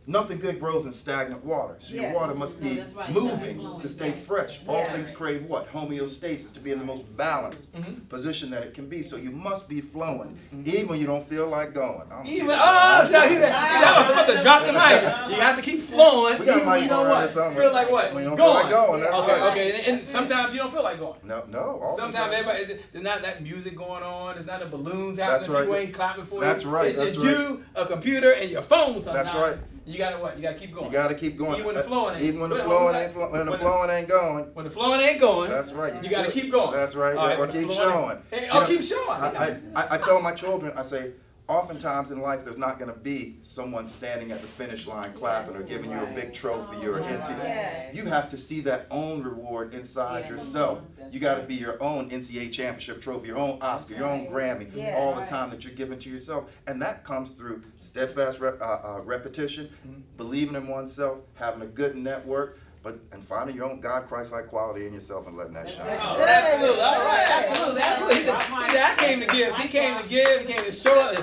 nothing good grows in stagnant water. So your Yes. water must be that's right. moving to stay fresh. All Yeah. things crave what? Homeostasis, to be in the most balanced position that it can be. So you must be flowing, even when you don't feel like going. I don't Even care. I'm about to drop the mic. You have to keep flowing. We got even when mic you don't around what? here somewhere. Feel like what? When you don't feel like going, that's okay, right. okay. And sometimes you don't feel like going. No. All the Sometimes time. everybody, there's not that music going on. There's not the balloons That's happening. right. People ain't clapping for you. That's right, It's that's just right. you, a computer, and your phone sometimes. That's right. You gotta what? You gotta keep going. You got to keep going. Even when the flowing ain't- Even when the Wait, flowing what was ain't that? when the When the- flowing ain't going. When the flowing ain't going, That's right. you gotta keep going. That's right. All Or when the keep flowing- showing. Hey, You know, keep showing. I tell my children, I say, oftentimes in life, there's not going to be someone standing at the finish line clapping or giving you a big trophy or an NCAA. Yes. You have to see that own reward inside yourself. You got to be your own NCAA championship trophy, your own Oscar, your own Grammy, Yes. all the time that you're giving to yourself. And that comes through steadfast repetition, believing in oneself, having a good network, and finding your own God Christ-like quality in yourself and letting that shine. Oh, absolutely. All right. Absolutely. Absolutely. He said, I came to give. He came to give. He came to show up.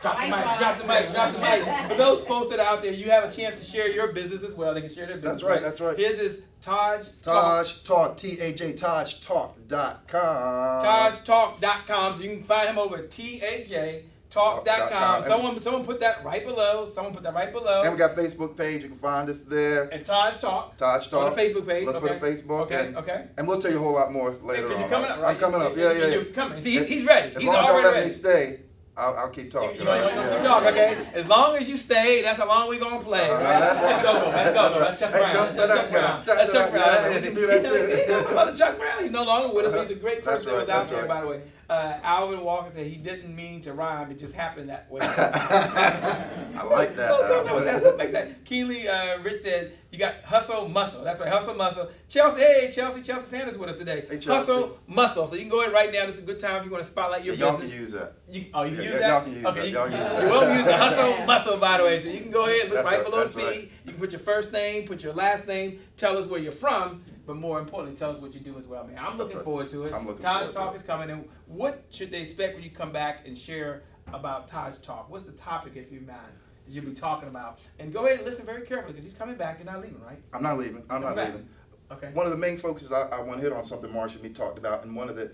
Drop the mic. Drop the mic. Drop the mic. For those folks that are out there, you have a chance to share your business as well. They can share their business. That's right. That's right. His is TaJ Talk. TaJ Talk, TaJ, TaJTalk.com. TaJTalk.com. So you can find him over at TaJTalk.com. Someone put that right below. Someone put that right below. And we got a Facebook page. You can find us there. And TaJ Talk. TaJ Talk. On the Facebook page. Look for the Facebook. Okay. And we'll tell you a whole lot more later Because on. you're coming up, right? I'm coming up. Yeah. You're coming. See, he's ready. As He's long as y'all already let ready. me stay, I'll keep talking. You want to talk, okay? As long as you stay, that's how long we're going to play. Right? Let's go. Let's Chuck Brown. Let's Chuck Brown. We can do that too. He knows about Chuck Brown. He's no longer with us. He's a great person That's right, that was out that's there, right. by the way. Alvin Walker said he didn't mean to rhyme. It just happened that way. I like that. What makes that? Keely Rich said, you got hustle muscle. That's right, hustle muscle. Chelsea Sanders with us today. Hey, Chelsea. Hustle muscle. So you can go ahead right now. This is a good time if you want to spotlight your Y'all business. can use that. You Yeah, use yeah, that? y'all can use Okay, that. you Y'all use that. will use the hustle muscle, by the way. So you can go ahead and look That's right right, below the that's feed. right. You can put your first name, put your last name, tell us where you're from, but more importantly, tell us what you do as well, man. I'm looking right. forward to it. I'm looking TaJ forward to Talk it. is coming, and what should they expect when you come back and share about TaJ Talk? What's the topic, if you mind, that you'll be talking about? And go ahead and listen very carefully, because he's coming back. You're not leaving, right? I'm not leaving. I'm not Come back. leaving. Okay. One of the main focuses I want to hit on something Marsha and me talked about, and one of the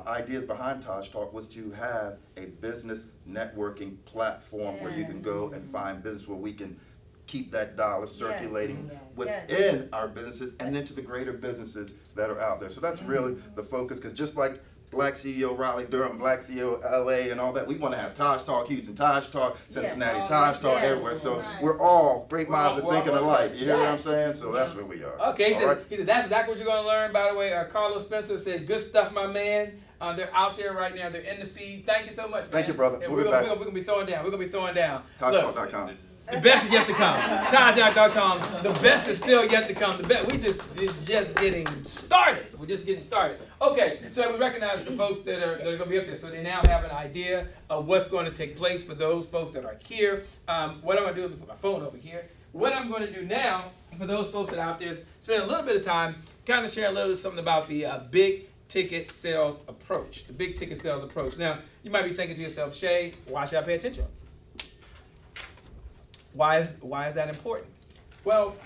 ideas behind TaJ Talk was to have a business networking platform where you can go and find business where we can keep that dollar circulating within our businesses and then to the greater businesses that are out there. So that's really the focus, because just like Black CEO Raleigh, Durham, Black CEO LA, and all that, we want to have TaJ Talk Houston, TaJ Talk Cincinnati, TaJ Talk everywhere. So we're all great minds are thinking alike. You hear what I'm saying? So that's where we are. Okay, All right? he said that's exactly what you're going to learn. By the way, Carlos Spencer said, good stuff, my man. They're out there right now. They're in the feed. Thank you so much, man. Thank you, brother. And We'll be we're back. going to be throwing down. We're going to be throwing down. TaJTalk.com. The best is yet to come. TaJTalk.com. The best is still yet to come. The best. We just getting started. We're just getting started. Okay, so we recognize the folks that are going to be up there, so they now have an idea of what's going to take place for those folks that are here. What I'm going to do, let me put my phone over here. What I'm going to do now for those folks that are out there is spend a little bit of time, kind of share a little something about the big ticket sales approach. The big ticket sales approach. Now, you might be thinking to yourself, Shay, why should I pay attention? Why is that important? Well,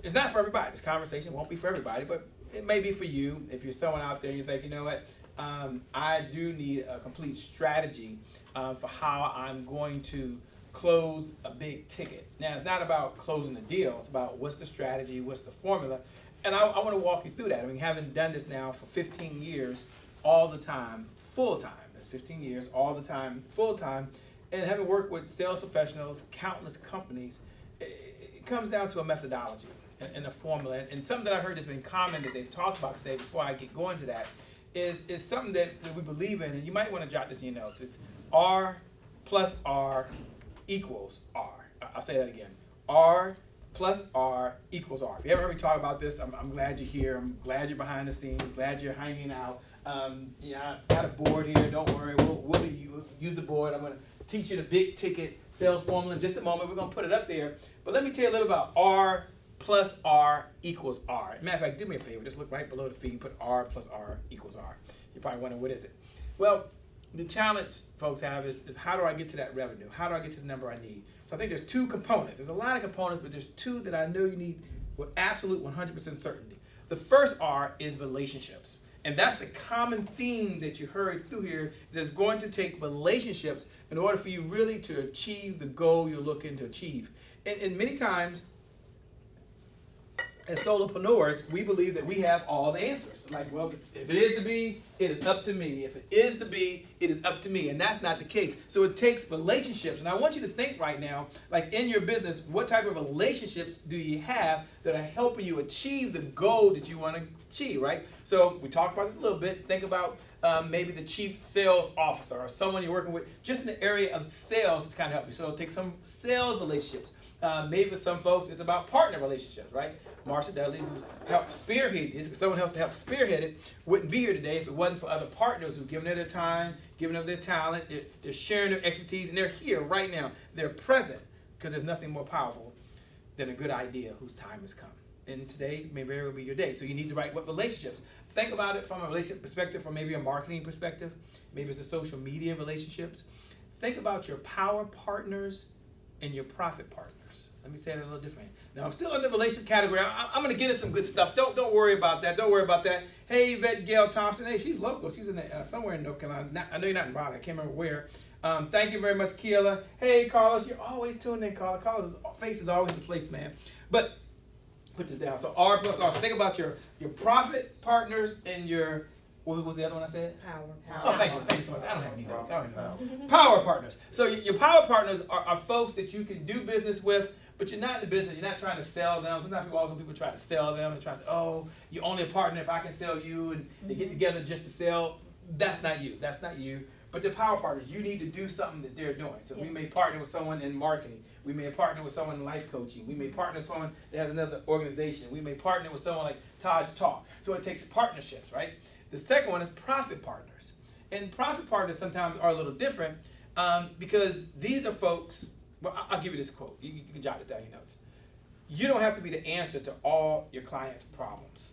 it's not for everybody. This conversation won't be for everybody, but it may be for you. If you're someone out there and you think, you know what, I do need a complete strategy for how I'm going to close a big ticket. Now, it's not about closing the deal. It's about what's the strategy, what's the formula. And I want to walk you through that. I mean, having done this now for 15 years, all the time, full time. That's 15 years, all the time, full time. And having worked with sales professionals, countless companies, it comes down to a methodology and a formula. And something that I heard that's been common that they've talked about today before I get going to that is something that we believe in. And you might want to jot this in your notes. It's R plus R equals R. I'll say that again. R plus R equals R. If you ever heard me talk about this, I'm glad you're here. I'm glad you're behind the scenes. Glad you're hanging out. I got a board here. Don't worry. We'll use the board. I'm going to teach you the big ticket sales formula in just a moment. We're going to put it up there. But let me tell you a little about R plus R equals R. Matter of fact, do me a favor. Just look right below the feed and put R plus R equals R. You're probably wondering, what is it? Well, the challenge folks have is how do I get to that revenue? How do I get to the number I need? So I think there's two components. There's a lot of components, but there's two that I know you need with absolute 100% certainty. The first R is relationships. And that's the common theme that you heard through here, is it's going to take relationships in order for you really to achieve the goal you're looking to achieve. And many times, as solopreneurs, we believe that we have all the answers. Like, well, if it is to be, it is up to me. If it is to be, it is up to me. And that's not the case. So it takes relationships. And I want you to think right now, like in your business, what type of relationships do you have that are helping you achieve the goal that you want to achieve, right? So we talked about this a little bit. Think about maybe the chief sales officer or someone you're working with just in the area of sales to kind of help you. So take some sales relationships. Maybe for some folks, it's about partner relationships, right? Marsha Dudley, who's helped spearhead this, because someone else to help spearhead it, wouldn't be here today if it wasn't for other partners who've given her their time, given up their talent, they're sharing their expertise, and they're here right now. They're present, because there's nothing more powerful than a good idea whose time has come. And today may very well be your day. So you need to write what relationships. Think about it from a relationship perspective, from maybe a marketing perspective. Maybe it's a social media relationships. Think about your power partners and your profit partners. Let me say it a little differently. Now, I'm still in the relationship category. I'm going to get into some good stuff. Don't worry about that. Don't worry about that. Hey, Yvette Gail Thompson. Hey, she's local. She's in somewhere in North Carolina. I know you're not in Raleigh. I can't remember where. Thank you very much, Keila. Hey, Carlos. You're always tuned in, Carlos. Carlos' face is always in place, man. But put this down. So R plus R. So think about your profit partners and your, what was the other one I said? Power. Oh, thank you so much. I don't have any notes. I don't have any notes. Power partners. So your power partners are folks that you can do business with, but you're not in the business. You're not trying to sell them. Sometimes people try to sell them and try to say, oh, you're only a partner if I can sell you, and they get together just to sell. That's not you. That's not you. But the power partners, you need to do something that they're doing. So we may partner with someone in marketing. We may partner with someone in life coaching. We may partner with someone that has another organization. We may partner with someone like TaJ Talk. So it takes partnerships, right? The second one is profit partners. And profit partners sometimes are a little different because these are folks, well, I'll give you this quote. You can jot it down in your notes. You don't have to be the answer to all your clients' problems.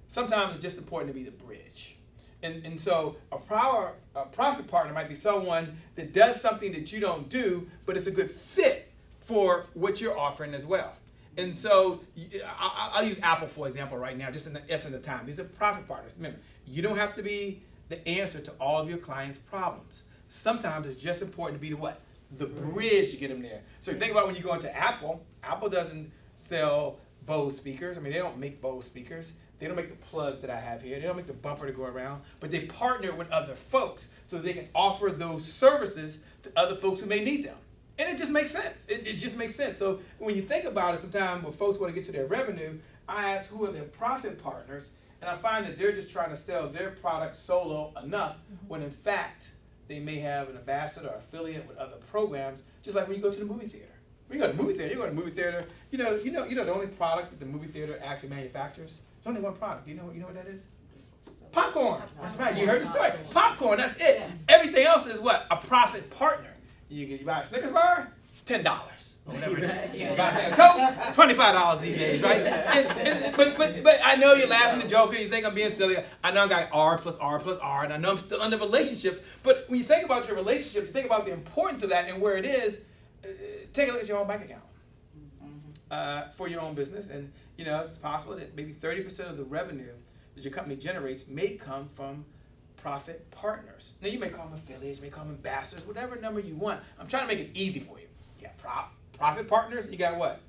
Sometimes it's just important to be the bridge. And so a profit partner might be someone that does something that you don't do, but it's a good fit for what you're offering as well. And so I'll use Apple, for example, right now, just in the essence of time. These are profit partners. Remember, you don't have to be the answer to all of your clients' problems. Sometimes it's just important to be the what? The bridge to get them there. So you think about when you go into Apple, Apple doesn't sell Bose speakers. I mean, they don't make Bose speakers. They don't make the plugs that I have here. They don't make the bumper to go around. But they partner with other folks so they can offer those services to other folks who may need them. And it just makes sense. It just makes sense. So when you think about it, sometimes when folks want to get to their revenue, I ask who are their profit partners, and I find that they're just trying to sell their product solo enough when in fact they may have an ambassador or affiliate with other programs, just like when you go to the movie theater. When you go to the movie theater, you know the only product that the movie theater actually manufactures? There's only one product. You know what that is? Popcorn. That's right. You heard the story. Popcorn. That's it. Everything else is what? A profit partner. You buy a Snickers bar, $10 or whatever it is. You buy a Coke, $25 these days, right? But I know you're laughing and joking. You think I'm being silly. I know I got R plus R plus R, and I know I'm still under relationships. But when you think about your relationships, you think about the importance of that and where it is. Take a look at your own bank account for your own business, and it's possible that maybe 30% of the revenue that your company generates may come from profit partners. Now you may call them affiliates, you may call them ambassadors, whatever number you want. I'm trying to make it easy for you. You got profit partners, you got what?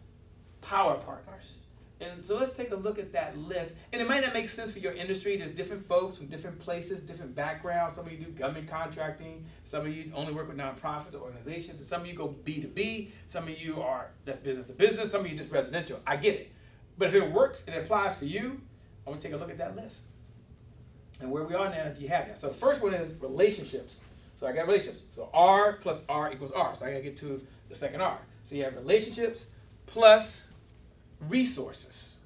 Power partners. And so let's take a look at that list. And it might not make sense for your industry. There's different folks from different places, different backgrounds. Some of you do government contracting. Some of you only work with nonprofits or organizations. And some of you go B2B. Some of you that's business to business. Some of you just residential. I get it. But if it works and it applies for you, I want to take a look at that list. And where we are now, you have that. So the first one is relationships. So I got relationships. So R plus R equals R. So I got to get to the second R. So you have relationships plus resources.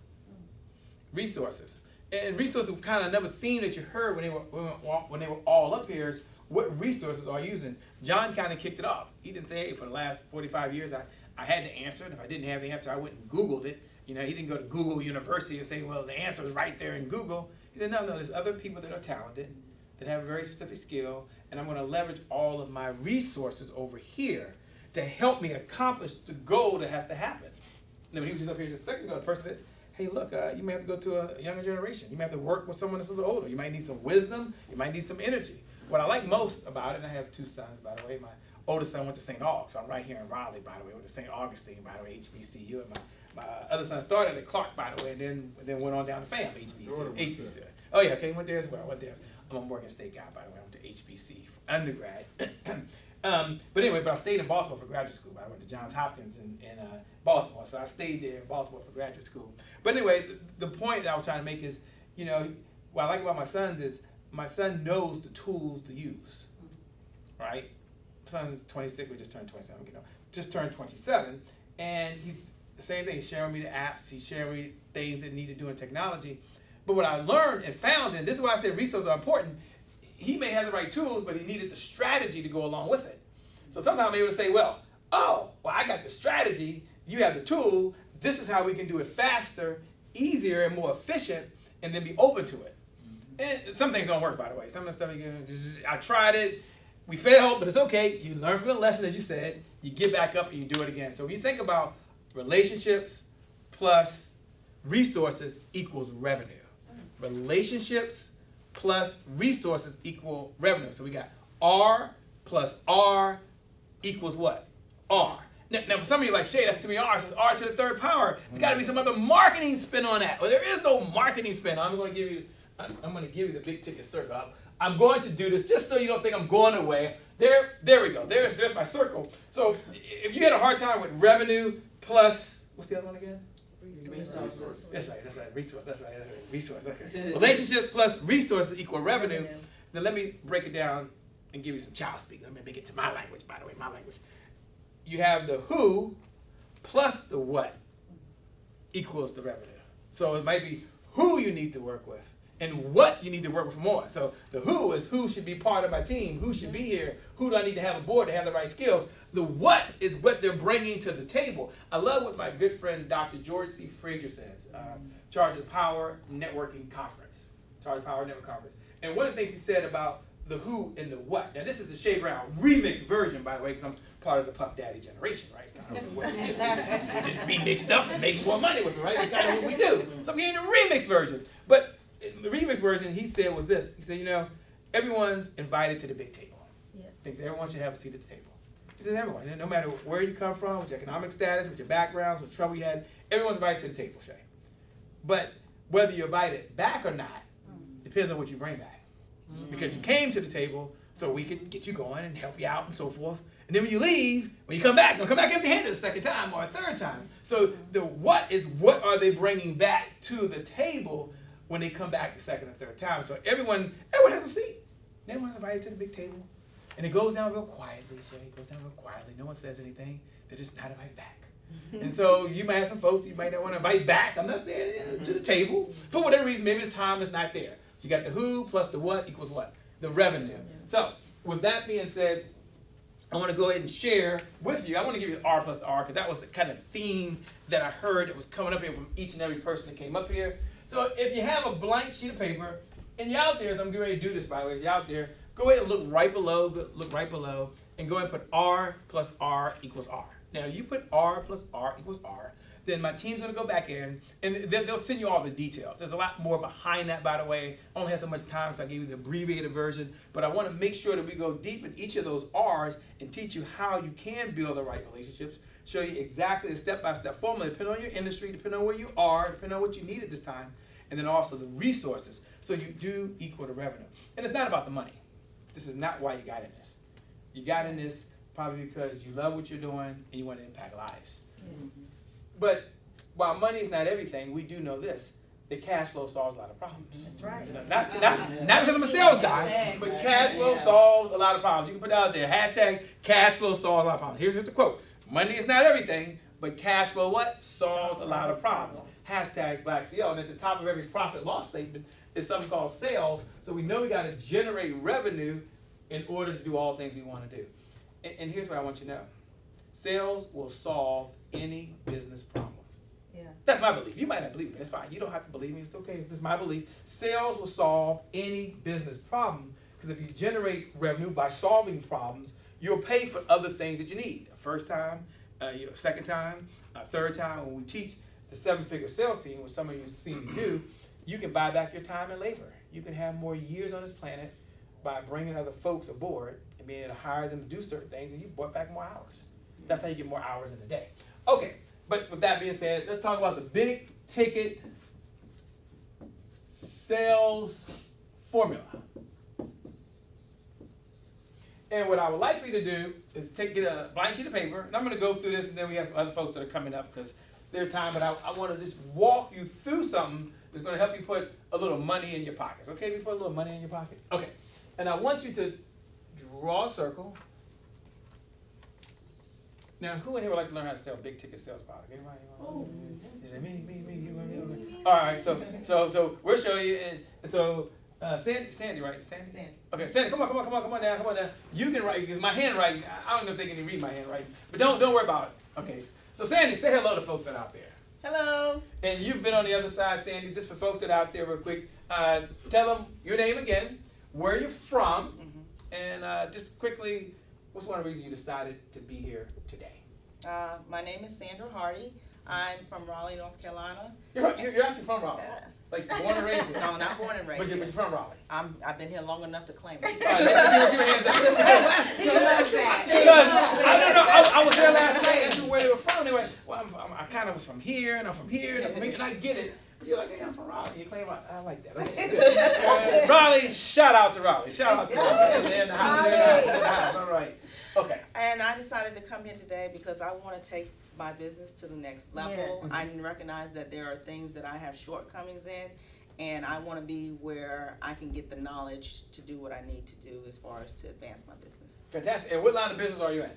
And resources were kind of another theme that you heard when they were all up here is what resources are you using. John kind of kicked it off. He didn't say, hey, for the last 45 years, I had the answer. And if I didn't have the answer, I went and Googled it. He didn't go to Google University and say, well, the answer is right there in Google. He said, no, there's other people that are talented, that have a very specific skill, and I'm going to leverage all of my resources over here to help me accomplish the goal that has to happen. And when he was just up here just a second ago, the person said, hey, look, you may have to go to a younger generation. You may have to work with someone that's a little older. You might need some wisdom. You might need some energy. What I like most about it, and I have two sons, by the way. My oldest son went to St. Aug, so I'm right here in Raleigh, by the way. Went to St. Augustine, by the way, HBCU. And my other son started at Clark, by the way, and then went on down to FAM, HBCU. Oh, yeah, okay, went there as well. I'm a Morgan State guy, by the way. I went to HBC for undergrad. But anyway, I stayed in Baltimore for graduate school. I went to Johns Hopkins in Baltimore, so I stayed there in Baltimore for graduate school. But anyway, the point that I was trying to make is, you know, what I like about my sons is my son knows the tools to use, right? My son's 26, we just turned 27, you know, just turned 27, and he's the same thing. He's sharing me the apps, he's sharing me things that need to do in technology. But what I learned and found, and this is why I said resources are important, he may have the right tools, but he needed the strategy to go along with it. So sometimes I'm able to say, well, I got the strategy, you have the tool, this is how we can do it faster, easier, and more efficient, and then be open to it. And some things don't work, by the way. Some of the stuff, I tried it, we failed, but it's okay. You learn from the lesson, as you said, you get back up and you do it again. So when you think about relationships plus resources equals revenue. Relationships plus resources equal revenue. So we got R plus R equals what? R. Now for some of you like, Shay, that's too many R's. It's R to the third power. It's got to be some other marketing spin on that. Well, there is no marketing spin. I'm going to give you the big ticket circle. I'm going to do this just so you don't think I'm going away. There we go. There's my circle. So if you had a hard time with revenue plus, what's the other one again? Resources. That's right. Resource. That's right. Resource. Okay. Relationships plus resources equal revenue. Then let me break it down and give you some child speak. Let me make it to my language, by the way, my language. You have the who plus the what equals the revenue. So it might be who you need to work with and what you need to work with more. So the who is who should be part of my team, who should be here, who do I need to have aboard to have the right skills. The what is what they're bringing to the table. I love what my good friend Dr. George C. Frazier says, Charge of Power Networking Conference. Charge of Power Network Conference. And one of the things he said about the who and the what. Now this is the Shay Brown remix version, by the way, because I'm part of the Puff Daddy generation, right? Kind of what we do. Just remix stuff and make more money with it, right? That's kind of what we do. So I'm getting the remix version. But the remix version, he said, was this. He said, you know, everyone's invited to the big table. Yes. Thinks everyone should have a seat at the table. He says everyone, no matter where you come from, with your economic status, with your backgrounds, what trouble you had, everyone's invited to the table, Shay. But whether you're invited back or not depends on what you bring back. Because you came to the table so we could get you going and help you out and so forth. And then when you leave, when you come back, don't come back empty-handed a second time or a third time. So the what is what are they bringing back to the table when they come back the second or third time. So everyone has a seat. Everyone's invited to the big table. And it goes down real quietly, Shay. It goes down real quietly. No one says anything. They're just not invited back. And so you might have some folks you might not want to invite back. I'm not saying to the table. For whatever reason, maybe the time is not there. So you got the who plus the what equals what? The revenue. So with that being said, I want to go ahead and share with you. I want to give you R plus the R because that was the kind of theme that I heard that was coming up here from each and every person that came up here. So if you have a blank sheet of paper and you're out there, as I'm getting ready to do this by the way, as you're out there, go ahead and look right below, and go ahead and put R plus R equals R. Now you put R plus R equals R, then my team's gonna go back in and they'll send you all the details. There's a lot more behind that, by the way. I only have so much time, so I gave you the abbreviated version, but I wanna make sure that we go deep in each of those R's and teach you how you can build the right relationships, show you exactly the step-by-step formula, depending on your industry, depending on where you are, depending on what you need at this time, and then also the resources, so you do equal the revenue. And it's not about the money. This is not why you got in this. You got in this probably because you love what you're doing and you want to impact lives. Yes. But while money is not everything, we do know this, that cash flow solves a lot of problems. That's right. You know, not because I'm a sales guy, but cash flow solves a lot of problems. You can put it out there, hashtag cash flow solves a lot of problems. Here's the quote, money is not everything, but cash flow what? Solves a lot of problems. Hashtag Black CEO. And at the top of every profit loss statement is something called sales. So we know we got to generate revenue in order to do all the things we want to do. And here's what I want you to know. Sales will solve any business problem. Yeah. That's my belief. You might not believe me. It's fine. You don't have to believe me. It's okay. It's just my belief. Sales will solve any business problem because if you generate revenue by solving problems, you'll pay for other things that you need. First time, second time, third time. When we teach the 7-figure sales team, which some of you have seen me do, you can buy back your time and labor. You can have more years on this planet by bringing other folks aboard and being able to hire them to do certain things, and you bought back more hours. That's how you get more hours in a day. Okay, but with that being said, let's talk about the big ticket sales formula. And what I would like for you to do is get a blank sheet of paper, and I'm going to go through this, and then we have some other folks that are coming up because it's their time, but I want to just walk you through something that's going to help you put a little money in your pockets. Okay, we put a little money in your pocket? Okay. And I want you to draw a circle. Now, who in here would like to learn how to sell big ticket sales product? Anybody? Is it me? You? All right, so we'll show you. And so, Sandy, right? Sandy. Okay, Sandy, come on down. You can write because my handwriting. I don't know if they can even read my handwriting, but don't worry about it. Okay. So, Sandy, say hello to folks that are out there. Hello. And you've been on the other side, Sandy. Just for folks that are out there, real quick, tell them your name again, where you're from, and just quickly, what's one of the reasons you decided to be here today? My name is Sandra Hardy. I'm from Raleigh, North Carolina. You're actually from Raleigh? Yes. Like born and raised here? No, not born and raised. But you're from Raleigh? I've been here long enough to claim it. Give your hands up. Because I was there last night and asked them where they were from. They went, well, I kind of was from here, and I'm from here, and I'm from here, and I get it. But you're like, hey, I'm from Raleigh. You claim I like that. Okay. Raleigh, shout out to Raleigh. Shout out to Raleigh. They're in the house. They're in the house. All right. Okay. And I decided to come here today because I want to take my business to the next level. Yes. I recognize that there are things that I have shortcomings in, and I want to be where I can get the knowledge to do what I need to do as far as to advance my business. Fantastic. And what line of business are you in?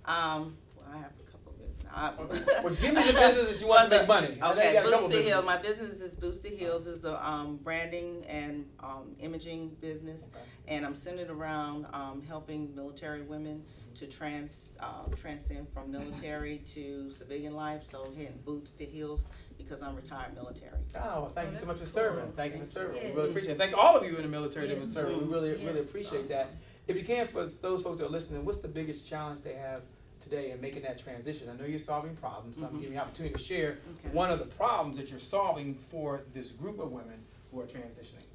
Well, I have a couple of business. Well, give me the business that you want to make money. I know you Okay, got a couple Boost to Heal. businesses. My business is Boost to Heals. It's a branding and imaging business, Okay. and I'm centered around helping military women to transcend from military to civilian life. So hitting Boots to Heals because I'm retired military. Oh, well, thank you so much for serving. Thank you for serving. We Yes. really appreciate it. Thank all of you in the military that have been Yes. serving. We really Yes. appreciate that. If you can, for those folks that are listening, what's the biggest challenge they have today in making that transition? I know you're solving problems, so I'm giving you an opportunity to share Okay. one of the problems that you're solving for this group of women who are transitioning.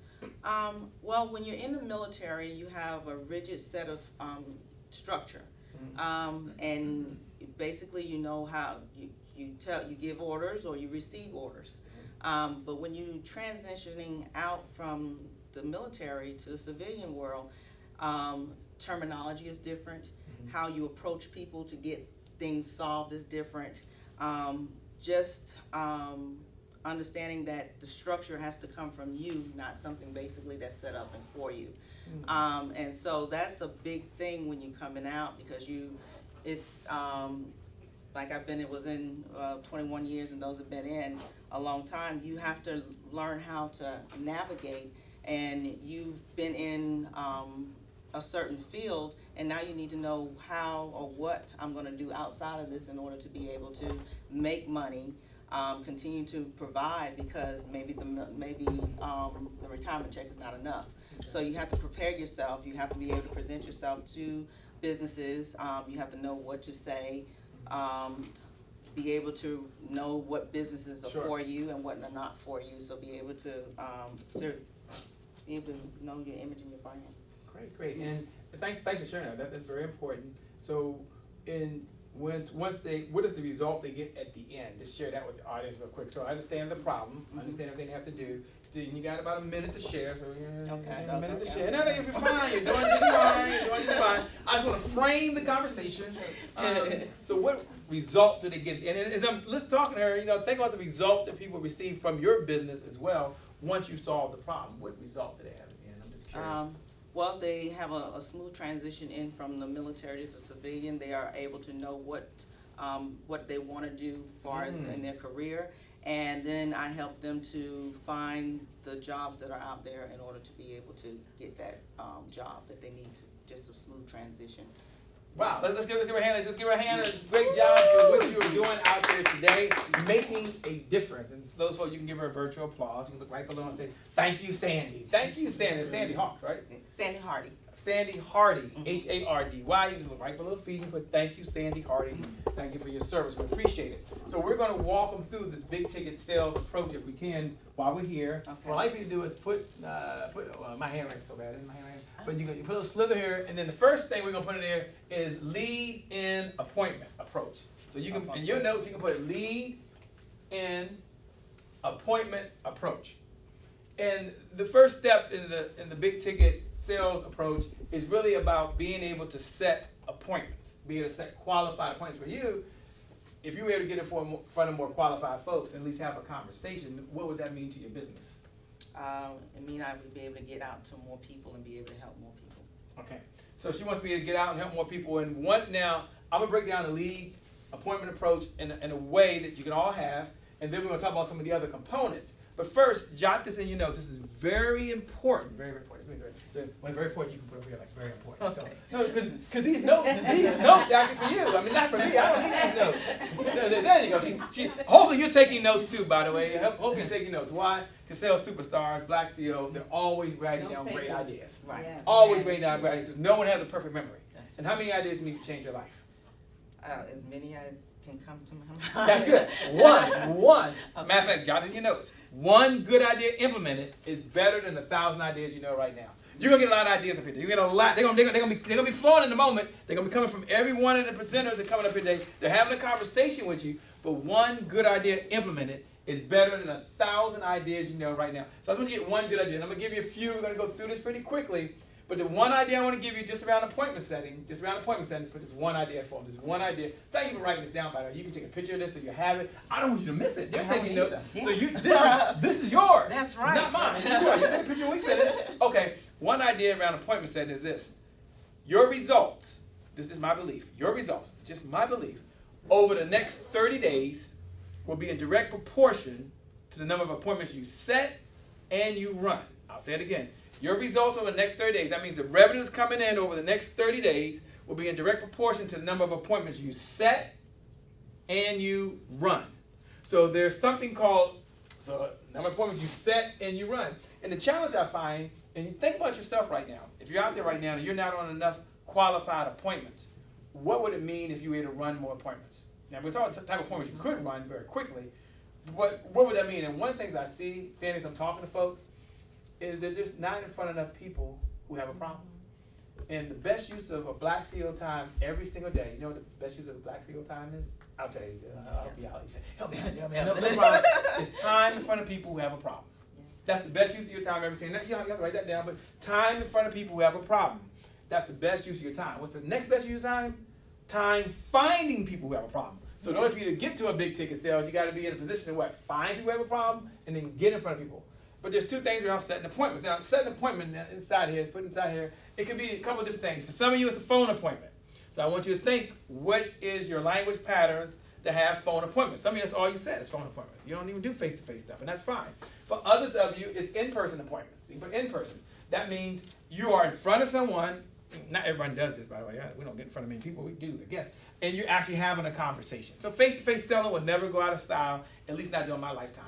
Well, when you're in the military, you have a rigid set of structure. And basically you know how you give orders or you receive orders. But when you're transitioning out from the military to the civilian world, terminology is different. How you approach people to get things solved is different. Understanding that the structure has to come from you, not something basically that's set up and for you. And so that's a big thing when you're coming out because it's like it was in 21 years and those have been in a long time. You have to learn how to navigate, and you've been in a certain field, and now you need to know how or what I'm going to do outside of this in order to be able to make money, continue to provide, because maybe the retirement check is not enough. So you have to prepare yourself. You have to be able to present yourself to businesses. You have to know what to say, be able to know what businesses are Sure. for you and what are not for you. So be able to be able to know your image and your brand. Great. And thanks for sharing that. That's very important. So, what is the result they get at the end? Just share that with the audience real quick. So I understand the problem. I understand everything they have to do. You got about a minute to share. So Okay. a minute to Okay. share. No, you're fine. You're doing just fine. You're doing just fine. I just want to frame the conversation. So what result do they get? And as I'm talking to her, think about the result that people receive from your business as well once you solve the problem. What result do they have at the end? I'm just curious. Well, they have a smooth transition in from the military to civilian. They are able to know what they want to do as far as in their career, and then I help them to find the jobs that are out there in order to be able to get that job that they need to, just a smooth transition. Wow, let's give her a hand. Let's give her a hand. Great job for what you are doing out there today, making a difference. And for those folks, you can give her a virtual applause. You can look right below and say, thank you, Sandy. Thank you, Sandy. Sandy Hawks, right? Sandy Hardy. Sandy Hardy, Hardy. You just look right below the feed and put thank you, Sandy Hardy. Thank you for your service. We appreciate it. So we're going to walk them through this big ticket sales approach if we can while we're here. Okay. What I'd like for you to do is put my handwriting's so bad, isn't my handwriting? But you put a little slither here, and then the first thing we're going to put in there is lead in appointment approach. So you can, in your notes, you can put lead in appointment approach. And the first step in the big ticket sales approach is really about being able to set appointments, be able to set qualified appointments for you. If you were able to get in front of more qualified folks and at least have a conversation, what would that mean to your business? It mean I would be able to get out to more people and be able to help more people. Okay, so she wants to be able to get out and help more people. And now, I'm gonna break down the lead appointment approach in a way that you can all have, and then we're gonna talk about some of the other components. But first, jot this in your notes. This is very important, very, very important. So when very important, you can put over here like very important. Okay. So, no, because these notes are actually for you. I mean, not for me. I don't need these notes. There you go. Hopefully you're taking notes too, by the way. Hopefully you're taking notes. Why? Because sales superstars, black CEOs, they're always writing down great ideas. Right. Yes. Always writing down great ideas. Because no one has a perfect memory. That's And how many ideas do you need to change your life? as many as can come to my mind. That's good. One. Matter of fact, jot in your notes. One good idea implemented is better than 1,000 ideas you know right now. You're gonna get a lot of ideas up here. You get a lot. They're gonna be flowing in the moment. They're gonna be coming from every one of the presenters that are coming up here today. They're having a conversation with you. But one good idea implemented is better than 1,000 ideas you know right now. So I just want you to get one good idea. And I'm gonna give you a few. We're gonna go through this pretty quickly. But the one idea I want to give you just around appointment settings, put this one idea for them. This one idea. Thank you for writing this down, by the way. You can take a picture of this so you have it. I don't want you to miss it. You're taking notes. Yeah. So this is yours. That's right. Not mine. You take a picture when we finish. Okay. One idea around appointment setting is this. Your results, this is my belief, your results, just my belief, over the next 30 days will be in direct proportion to the number of appointments you set and you run. I'll say it again. Your results over the next 30 days, that means the revenues coming in over the next 30 days will be in direct proportion to the number of appointments you set and you run. So there's something called, number of appointments you set and you run. And the challenge I find, and you think about yourself right now, if you're out there right now and you're not on enough qualified appointments, what would it mean if you were to run more appointments? Now we're talking the type of appointments you could run very quickly, but what would that mean? And one of the things I see, Sandy, as I'm talking to folks, is that there's not in front of enough people who have a problem. And the best use of a black CEO time every single day, you know what the best use of a black CEO time is? I'll tell you, I'll be out. You say, help me, no problem. It's time in front of people who have a problem. That's the best use of your time every single day. You have to write that down, but time in front of people who have a problem. That's the best use of your time. What's the next best use of your time? Time finding people who have a problem. So in order for you to get to a big ticket sales, you got to be in a position to find people who have a problem and then get in front of people. But there's two things around setting appointments. Now, setting an appointment inside here, put inside here, it could be a couple of different things. For some of you, it's a phone appointment. So I want you to think, what is your language patterns to have phone appointments? Some of you, that's all you said is phone appointment. You don't even do face-to-face stuff, and that's fine. For others of you, it's in-person appointments. See, but in-person, that means you are in front of someone. Not everyone does this, by the way. We don't get in front of many people. We do, I guess. And you're actually having a conversation. So face-to-face selling will never go out of style, at least not during my lifetime.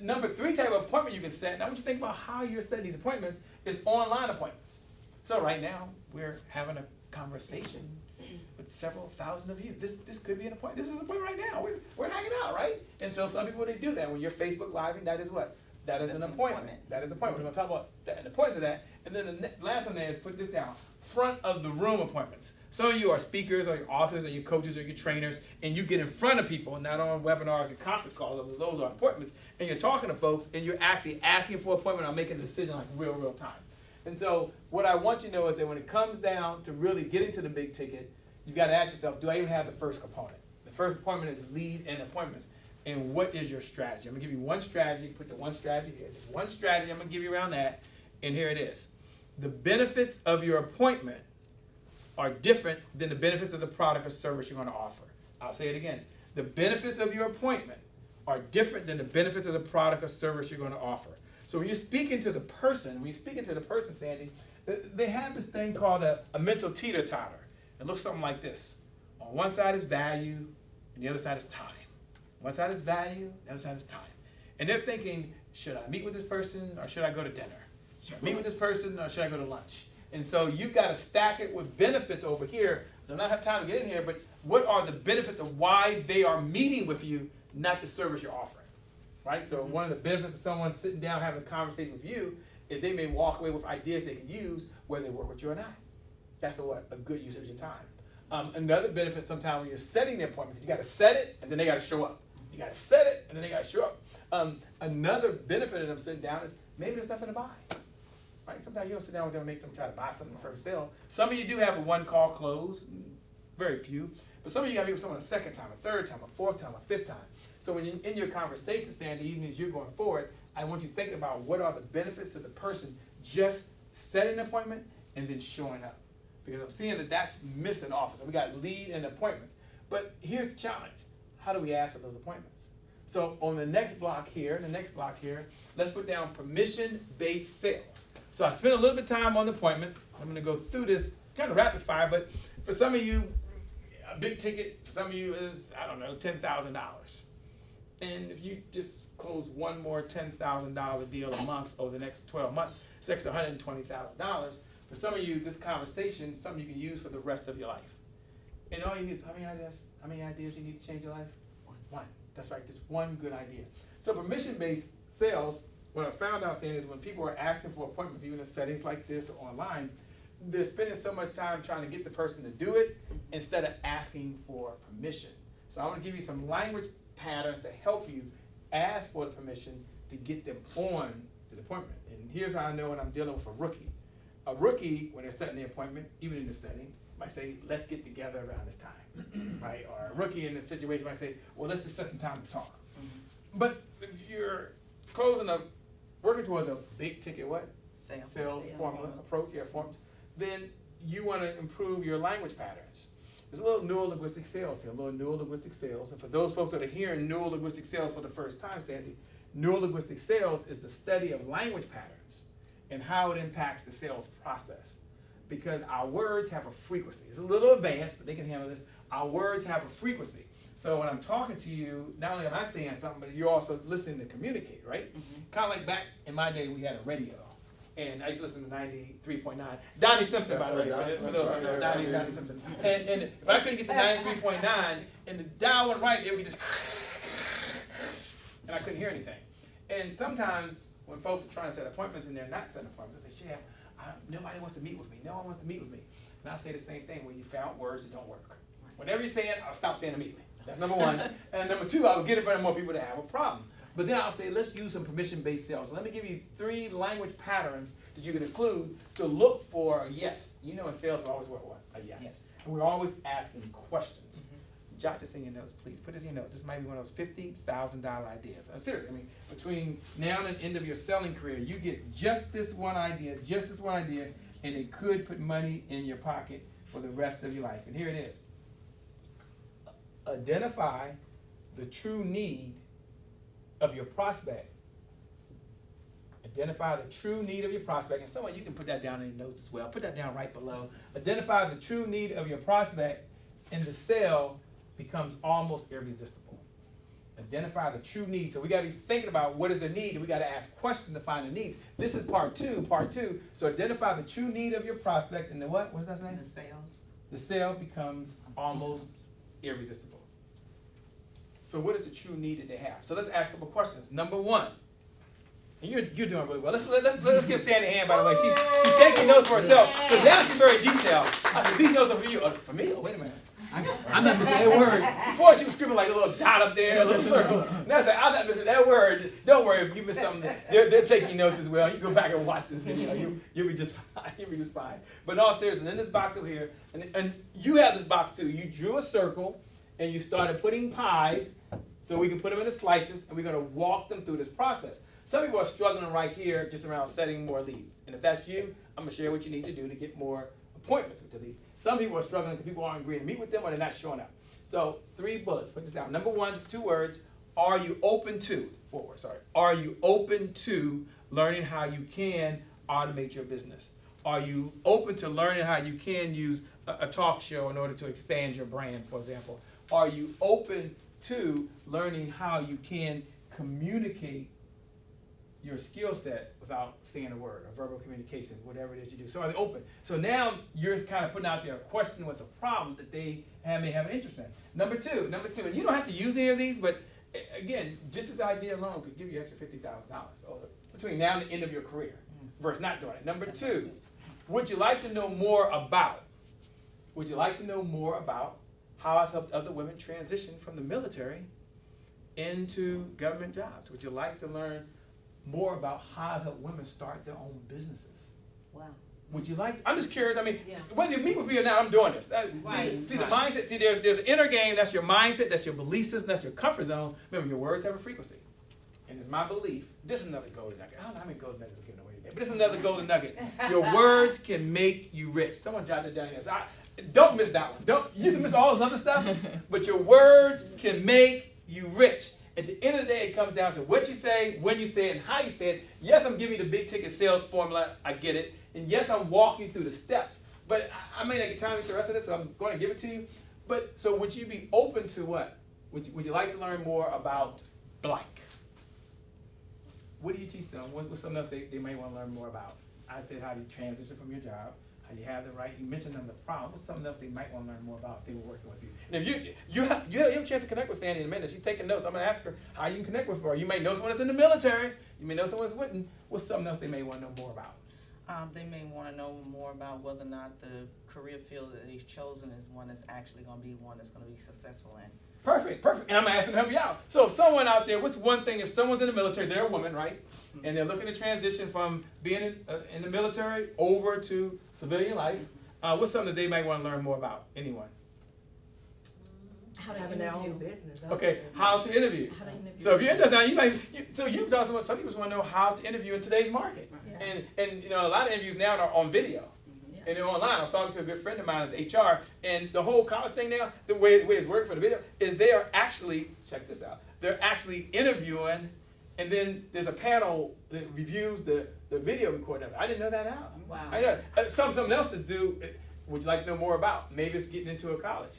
Number 3 type of appointment you can set, now what you think about how you're setting these appointments, is online appointments. So right now, we're having a conversation with several thousand of you. This could be an appointment. This is an appointment right now. We're hanging out, right? And so some people, they do that. When you're Facebook Living, that is what? That is an appointment. That is an appointment. We're going to talk about that and the points of that. And then the last one there is, put this down, front of the room appointments. Some of you are speakers or your authors or your coaches or your trainers, and you get in front of people, not on webinars and conference calls, those are appointments, and you're talking to folks, and you're actually asking for an appointment or making a decision like real time. And so what I want you to know is that when it comes down to really getting to the big ticket, you've got to ask yourself, do I even have the first component? The first appointment is lead and appointments. And what is your strategy? I'm going to give you one strategy. Put the one strategy here. There's one strategy I'm going to give you around that, and here it is. The benefits of your appointment are different than the benefits of the product or service you're going to offer. I'll say it again. The benefits of your appointment are different than the benefits of the product or service you're going to offer. So when you're speaking to the person, Sandy, they have this thing called a mental teeter-totter. It looks something like this. On one side is value, and the other side is time. One side is value, the other side is time. And they're thinking, should I meet with this person or should I go to dinner? Should I meet with this person or should I go to lunch? And so you've got to stack it with benefits over here. I don't have time to get in here, but what are the benefits of why they are meeting with you, not the service you're offering, right? So one of the benefits of someone sitting down having a conversation with you is they may walk away with ideas they can use whether they work with you or not. That's a good use of your time. Another benefit sometimes when you're setting the appointment, you got to set it and then they got to show up. You got to set it and then they got to show up. Another benefit of them sitting down is maybe there's nothing to buy. right? Sometimes you don't sit down with them and make them try to buy something first sale. Some of you do have a one-call close, very few, but some of you got to meet with someone a second time, a third time, a fourth time, a fifth time. So when you in your conversation, Sandy, even as you're going forward, I want you to think about what are the benefits to the person just setting an appointment and then showing up. Because I'm seeing that that's missing often. So we got lead and appointments. But here's the challenge. How do we ask for those appointments? So on the next block here, let's put down permission-based sales. So I spent a little bit of time on the appointments. I'm gonna go through this kind of rapid fire, but for some of you, a big ticket, for some of you is, I don't know, $10,000. And if you just close one more $10,000 deal a month over the next 12 months, it's extra $120,000. For some of you, this conversation is something you can use for the rest of your life. And all you need is how many ideas you need to change your life? One. That's right, just one good idea. So permission-based sales, what I found out saying is when people are asking for appointments, even in settings like this or online, they're spending so much time trying to get the person to do it instead of asking for permission. So I want to give you some language patterns to help you ask for the permission to get them on to the appointment. And here's how I know when I'm dealing with a rookie. A rookie, when they're setting the appointment, even in this setting, might say, let's get together around this time, right? Or a rookie in this situation might say, well, let's just set some time to talk. But if you're working towards a big ticket, sales formula approach, then you want to improve your language patterns. There's a little neuro-linguistic sales here, And for those folks that are hearing neuro-linguistic sales for the first time, Sandy, neuro-linguistic sales is the study of language patterns and how it impacts the sales process. Because our words have a frequency. It's a little advanced, but they can handle this. Our words have a frequency. So when I'm talking to you, not only am I saying something, but you're also listening to communicate, right? Kind of like back in my day, we had a radio. And I used to listen to 93.9. Donnie Simpson, by the way. Donnie Simpson. And if I couldn't get to 93.9 and the dial went right, it would just, and I couldn't hear anything. And sometimes when folks are trying to set appointments and they're not setting appointments, they say, Chef, nobody wants to meet with me. No one wants to meet with me. And I say the same thing when you found words that don't work. Whenever you're saying, I'll stop saying immediately. That's number one. And number two, I will get in front of more people that have a problem. But then I'll say, let's use some permission-based sales. Let me give you 3 language patterns that you can include to look for a yes. You know in sales, we always want what? A yes. And we're always asking questions. Jot this in your notes, please. Put this in your notes. This might be one of those $50,000 ideas. I'm serious. I mean, between now and the end of your selling career, you get just this one idea, and it could put money in your pocket for the rest of your life. And here it is. Identify the true need of your prospect. Identify the true need of your prospect. And someone, you can put that down in your notes as well. Put that down right below. Identify the true need of your prospect, and the sale becomes almost irresistible. Identify the true need. So we got to be thinking about what is the need, and we got to ask questions to find the needs. This is part two. So identify the true need of your prospect, and the what? What does that say? The sales. The sale becomes almost irresistible. So what is the true need that they have? So let's ask a couple questions. Number one, and you're doing really well. Let's give Sandy a hand, by the way. She's taking notes for herself. So now she's very detailed. I said, these notes are for you. For me? Oh, wait a minute. I'm not missing that word. Before she was scribbling like a little dot up there, a little circle. Now I said, I'm not missing that word. Don't worry if you miss something. They're taking notes as well. You go back and watch this video. You'll be just fine. You'll be just fine. But in all seriousness, in this box over here, and you have this box too. You drew a circle and you started putting pies so we can put them into slices, and we're going to walk them through this process. Some people are struggling right here just around setting more leads. And if that's you, I'm going to share what you need to do to get more appointments with the leads. Some people are struggling because people aren't agreeing to meet with them or they're not showing up. So 3 bullets, put this down. Number 1 is 2 words. Are you open to, 4 words, sorry. Are you open to learning how you can automate your business? Are you open to learning how you can use a talk show in order to expand your brand, for example? Are you open to learning how you can communicate your skill set without saying a word, or verbal communication, whatever it is you do? So are they open? So now you're kind of putting out there a question with a problem that they may have an interest in. Number two, and you don't have to use any of these, but again, just this idea alone could give you extra $50,000 between now and the end of your career versus not doing it. Number 2, would you like to know more about how I've helped other women transition from the military into government jobs? Would you like to learn more about how I've helped women start their own businesses? Wow. Would you like? I'm just curious. I mean, Yeah. when you meet with people now, I'm doing this. Right. See the mindset. See, there's an inner game. That's your mindset. That's your belief system. That's your comfort zone. Remember, your words have a frequency, and it's my belief. This is another golden nugget. I don't know how many golden nuggets we're giving away today, but this is another golden nugget. Your words can make you rich. Someone jotted that down. Don't miss that one. You can miss all this other stuff, but your words can make you rich. At the end of the day, it comes down to what you say, when you say it, and how you say it. Yes, I'm giving you the big ticket sales formula. I get it. And yes, I'm walking you through the steps. But I may not get time to get the rest of this, so I'm going to give it to you. But so would you be open to what? Would you like to learn more about blank? What do you teach them? What's something else they may want to learn more about? I said, how do you transition from your job? How do you have the right? You mentioned them the problem. What's something else they might want to learn more about if they were working with you? And if you have a chance to connect with Sandy in a minute. She's taking notes. I'm going to ask her how you can connect with her. You may know someone that's in the military. You may know someone that's written. What's something else they may want to know more about? They may want to know more about whether or not the career field that they've chosen is one that's actually going to be one that's going to be successful in. Perfect. And I'm asking to help you out. So if someone out there, what's one thing, if someone's in the military, they're a woman, right? And they're looking to transition from being in the military over to civilian life, what's something that they might want to learn more about? Anyone? How to Having their own interview. business. Okay, how to interview. How to interview. So if you're interested, now you talk about some people want to know how to interview in today's market. Yeah. And you know, a lot of interviews now are on video. Yeah. And they're online. I was talking to a good friend of mine as HR, and the whole college thing now, the way it's working for the video, is they are actually, check this out, they're actually interviewing, and then there's a panel that reviews the video recording of it. I didn't know that out. Wow. I know. Something else to do, would you like to know more about? Maybe it's getting into a college.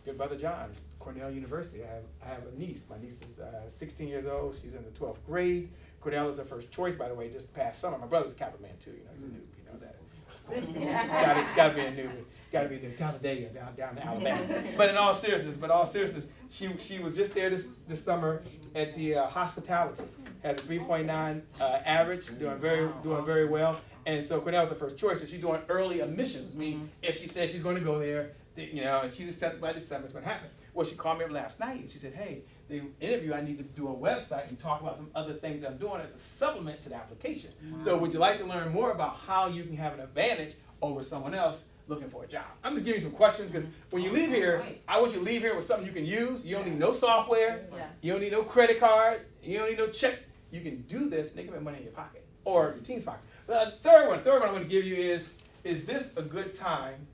Good brother John, Cornell University. I have a niece. My niece is 16 years old. She's in the 12th grade. Cornell is her first choice, by the way, this past summer. My brother's a Kappa man too. You know, he's a noob. You know that. Gotta be a noob. Gotta be a noob. Talladega down to Alabama. But in all seriousness, she was just there this summer at the hospitality. Has a 3.9 average, doing very well. And so Cornell's her first choice. So she's doing early admissions. I mean, if she says she's going to go there, you know, and she's accepted by December, it's going to happen. Well, she called me up last night and she said, hey, the interview, I need to do a website and talk about some other things I'm doing as a supplement to the application. Wow. So would you like to learn more about how you can have an advantage over someone else looking for a job? I'm just giving you some questions because when you leave here, I want you to leave here with something you can use. You don't need no software. Yeah. You don't need no credit card. You don't need no check. You can do this and they can put money in your pocket or your team's pocket. But the third one I'm going to give you is this a good time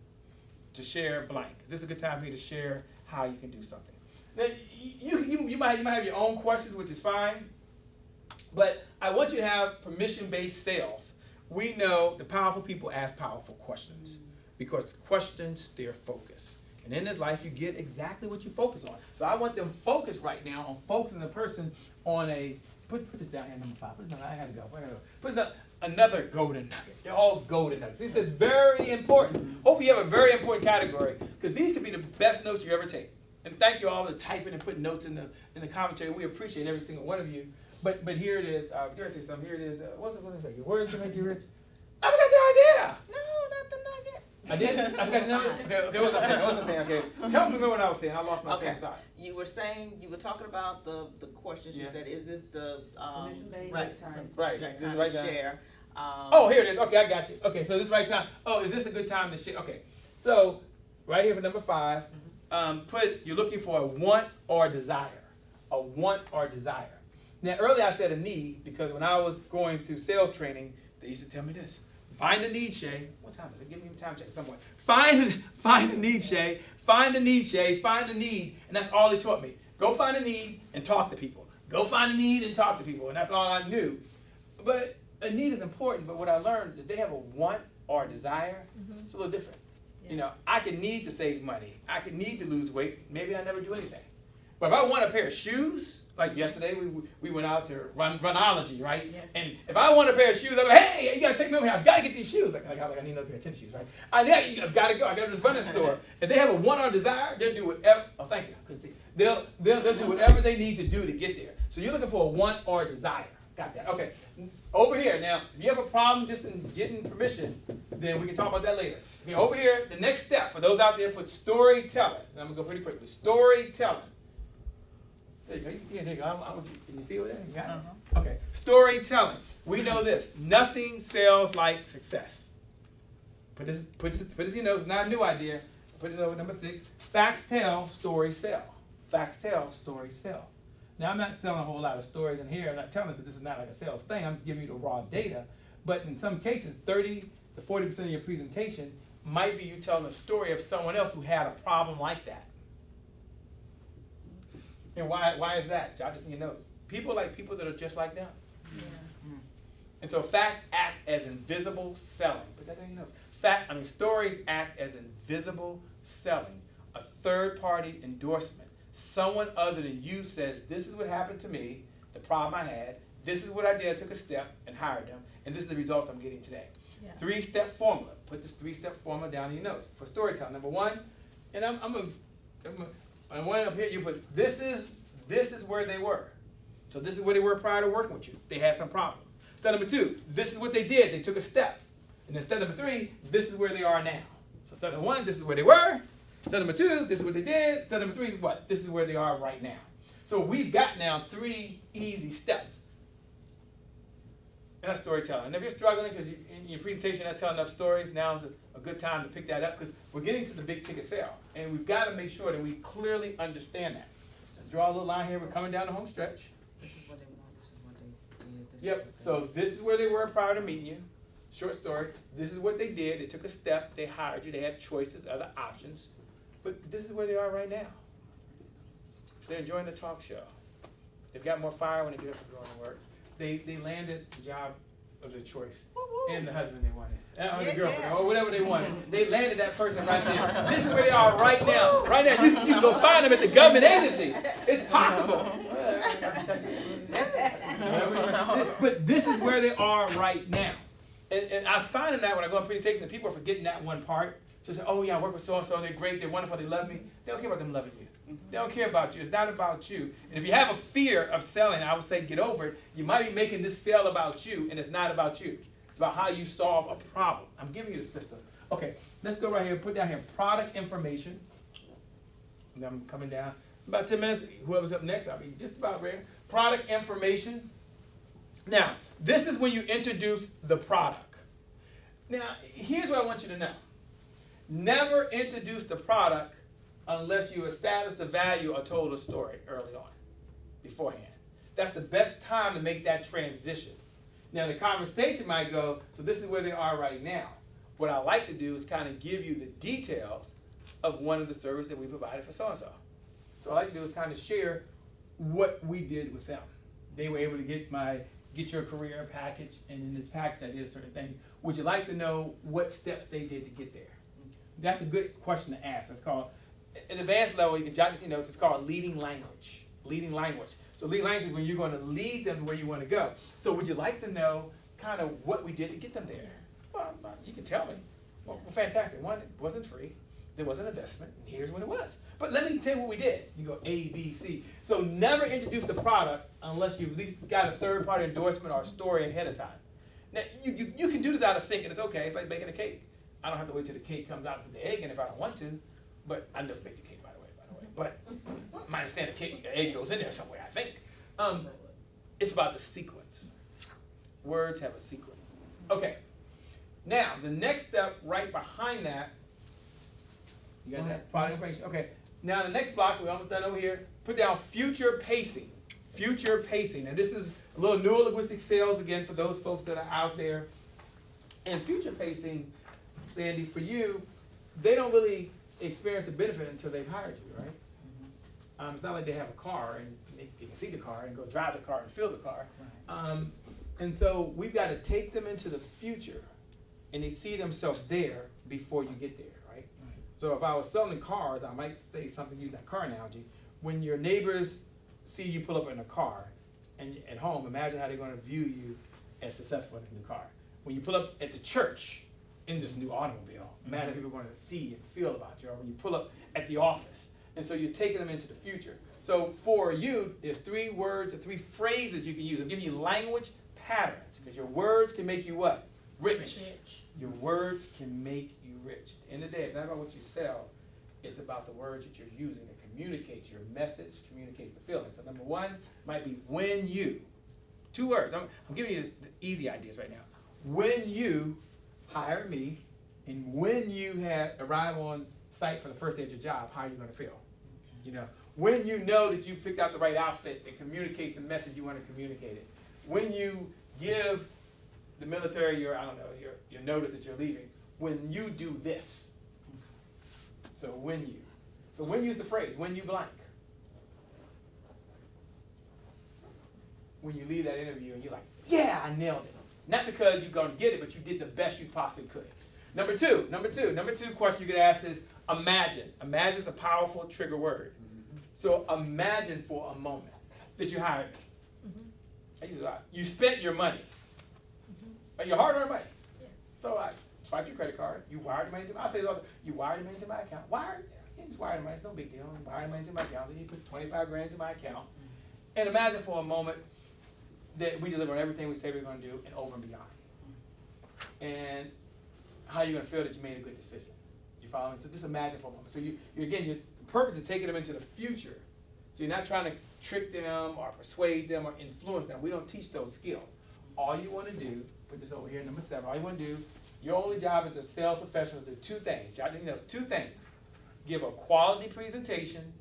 to share blank? Is this a good time for you to share how you can do something? Now, you might have your own questions, which is fine, but I want you to have permission-based sales. We know the powerful people ask powerful questions because questions steer focus. And in this life, you get exactly what you focus on. So I want them focused right now on focusing the person on a, put this down here, number 5. Put this down, I gotta go. Put it another golden nugget. They're all golden nuggets. This is very important. Hopefully you have a very important category because these could be the best notes you ever take. And thank you all for typing and putting notes in the commentary. We appreciate every single one of you. But here it is. I was going to say something. Here it is. What's it say? Your words can make you rich. I forgot the idea. No, not the nugget. I did. I forgot the nugget. Okay, what was I saying? Okay, help me remember what I was saying. I lost my train of thought. You were talking about the questions. You said, is this the right time to share? Oh, here it is. Okay, I got you. Okay, so this is right time. Oh, is this a good time to share? Okay, so right here for number 5, you're looking for a want or a desire. A want or a desire. Now, earlier I said a need because when I was going through sales training, they used to tell me this. Find a need, Shay. What time is it? Give me a time check at some point. Find a need, Shay. Find a need, Shay. Find a need. And that's all they taught me. Go find a need and talk to people. Go find a need and talk to people. And that's all I knew. But a need is important, but what I learned is that they have a want or a desire. It's a little different. Yeah. You know, I could need to save money. I could need to lose weight. Maybe I never do anything. But if I want a pair of shoes, like yesterday, we went out to Runology, right? Yes. And if I want a pair of shoes, I'm like, hey, you gotta take me over here. I've gotta get these shoes. Like I need another pair of tennis shoes, right? I've gotta go. I gotta to this running store. If they have a want or a desire, they'll do whatever. Oh, thank you. I couldn't see. They'll do whatever they need to do to get there. So you're looking for a want or a desire. Got that? Okay. Over here now, if you have a problem just in getting permission, then we can talk about that later. Okay. Over here, the next step for those out there, put storytelling. And I'm gonna go pretty quickly. Storytelling. There you go. Yeah, there you go. Can you see over there? You got it? Okay. Storytelling. We know this. Nothing sells like success. Put this in your notes. It's not a new idea. Put this over number 6. Facts tell, stories sell. Facts tell, stories sell. Now, I'm not selling a whole lot of stories in here. I'm not telling you that this is not like a sales thing. I'm just giving you the raw data. But in some cases, 30 to 40% of your presentation might be you telling a story of someone else who had a problem like that. And why is that? Jot this in your notes. People like people that are just like them. Yeah. And so facts act as invisible selling. Put that in your notes. Stories act as invisible selling. A third-party endorsement. Someone other than you says, this is what happened to me, the problem I had, this is what I did, I took a step and hired them, and this is the results I'm getting today. Yeah. 3-step formula. Put this 3-step formula down in your notes for storytelling. Number 1, and I'm one up here, you put, this is where they were. So this is where they were prior to working with you. They had some problem. Step number 2, this is what they did, they took a step. And then step number 3, this is where they are now. So step number 1, this is where they were. Step number 2, this is what they did. Step number 3, what? This is where they are right now. So we've got now 3 easy steps. And that's storytelling. And if you're struggling because in your presentation you're not telling enough stories, now's a good time to pick that up because we're getting to the big ticket sale. And we've got to make sure that we clearly understand that. Let's draw a little line here. We're coming down the home stretch. This is what they want, this is what they did. This is Yep, what they so this is where they were prior to meeting you. Short story. This is what they did. They took a step. They hired you. They had choices, other options. But this is where they are right now. They're enjoying the talk show. They've got more fire when they get up and go to work. They landed the job of their choice and the husband they wanted. Or the girlfriend, or whatever they wanted. They landed that person right there. This is where they are right now. Right now, you can go find them at the government agency. It's possible. But this is where they are right now. And I find that when I go on presentation that people are forgetting that one part. So they say, oh yeah, I work with so-and-so, they're great, they're wonderful, they love me. They don't care about them loving you. They don't care about you. It's not about you. And if you have a fear of selling, I would say get over it. You might be making this sale about you, and it's not about you. It's about how you solve a problem. I'm giving you the system. Okay, let's go right here. Put down here product information. And I'm coming down. About 10 minutes. Whoever's up next, I'll be just about ready. Product information. Now, this is when you introduce the product. Now, here's what I want you to know. Never introduce the product unless you establish the value or told a story early on, beforehand. That's the best time to make that transition. Now, the conversation might go, so this is where they are right now. What I like to do is kind of give you the details of one of the services that we provided for so-and-so. So what I like to do is kind of share what we did with them. They were able to get your career package, and in this package I did certain things. Would you like to know what steps they did to get there? That's a good question to ask. That's called, at advanced level, you can jot this in your notes, it's called leading language. Leading language. So leading language is when you're going to lead them to where you want to go. So would you like to know kind of what we did to get them there? Well, you can tell me. Well, fantastic. One, it wasn't free. There was an investment, and here's what it was. But let me tell you what we did. You go A, B, C. So never introduce the product unless you've at least got a third-party endorsement or a story ahead of time. Now, you can do this out of sync, and it's okay. It's like baking a cake. I don't have to wait till the cake comes out with the egg in if I don't want to. But I never bake the cake, by the way. But I understand the egg goes in there somewhere, I think. It's about the sequence. Words have a sequence. Okay. Now, the next step right behind that, you got that product information? Okay. Now, the next block, we're almost done over here. Put down future pacing. Future pacing. And this is a little newer linguistic sales, again, for those folks that are out there. And future pacing, Sandy, for you, they don't really experience the benefit until they've hired you, right? It's not like they have a car and they can see the car and go drive the car and feel the car. And so we've got to take them into the future and they see themselves there before you get there, right? So if I was selling cars, I might say something using that car analogy. When your neighbors see you pull up in a car and at home, imagine how they're going to view you as successful in the new car. When you pull up at the church in this new automobile, imagine how people are going to see and feel about you. Or when you pull up at the office. And so you're taking them into the future. So for you, there's 3 words or 3 phrases you can use. I'm giving you language patterns because your words can make you what? Rich. Your words can make you rich. At the end of the day, it's not about what you sell. It's about the words that you're using to communicates. Your message communicates the feeling. So number one might be when you. 2 words. I'm giving you the easy ideas right now. When you hire me, and when you arrive on site for the first day of your job, how are you going to feel? You know, when you know that you picked out the right outfit that communicates the message you want to communicate it. When you give the military your notice that you're leaving. When you do this. So when you. So when use the phrase, when you blank. When you leave that interview and you're like, yeah, I nailed it. Not because you're going to get it, but you did the best you possibly could. Number two question you could ask is imagine. Imagine is a powerful trigger word. So imagine for a moment that you hired me. I use it a lot. You spent your money. Your hard-earned money. Yes. So I swiped your credit card. You wired the money to my. I say you wired the money to my account. Wired? You just wired the money. It's no big deal. You wired the money to my account. Then you put 25 grand into my account. And imagine for a moment that we deliver on everything we say we're going to do and over and beyond. And how you're going to feel that you made a good decision. You follow me? So just imagine for a moment. So your purpose is taking them into the future. So you're not trying to trick them or persuade them or influence them. We don't teach those skills. All you want to do, put this over here, number 7, all you want to do, your only job as a sales professional is to do 2 things. Jot down those 2 things. Give a quality presentation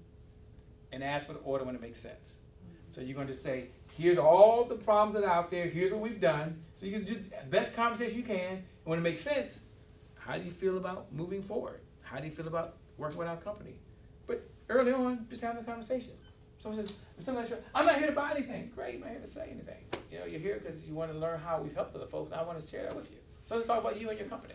and ask for the order when it makes sense. So you're going to say, here's all the problems that are out there. Here's what we've done. So you can do the best conversation you can. And when it makes sense, how do you feel about moving forward? How do you feel about working with our company? But early on, just having a conversation. Someone says, I'm not here to buy anything. Great, I'm not here to say anything. You know, you're here because you want to learn how we've helped other folks, and I want to share that with you. So let's talk about you and your company.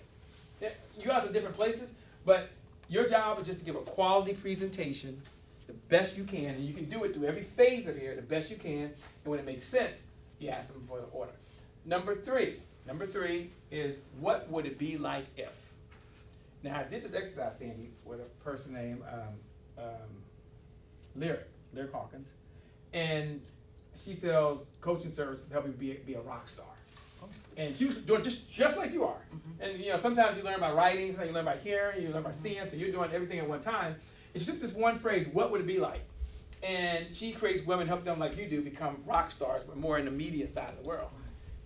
Yeah, you guys are different places, but your job is just to give a quality presentation the best you can, and you can do it through every phase of here the best you can, and when it makes sense, you ask them for the order. Number three is what would it be like if? Now I did this exercise, Sandy, with a person named Lyric Hawkins, and she sells coaching services to help you be a rock star. And she was doing just like you are. And you know, sometimes you learn by writing, sometimes you learn by hearing, you learn by seeing, so you're doing everything at one time. And she took this one phrase, what would it be like? And she creates women, help them like you do, become rock stars, but more in the media side of the world.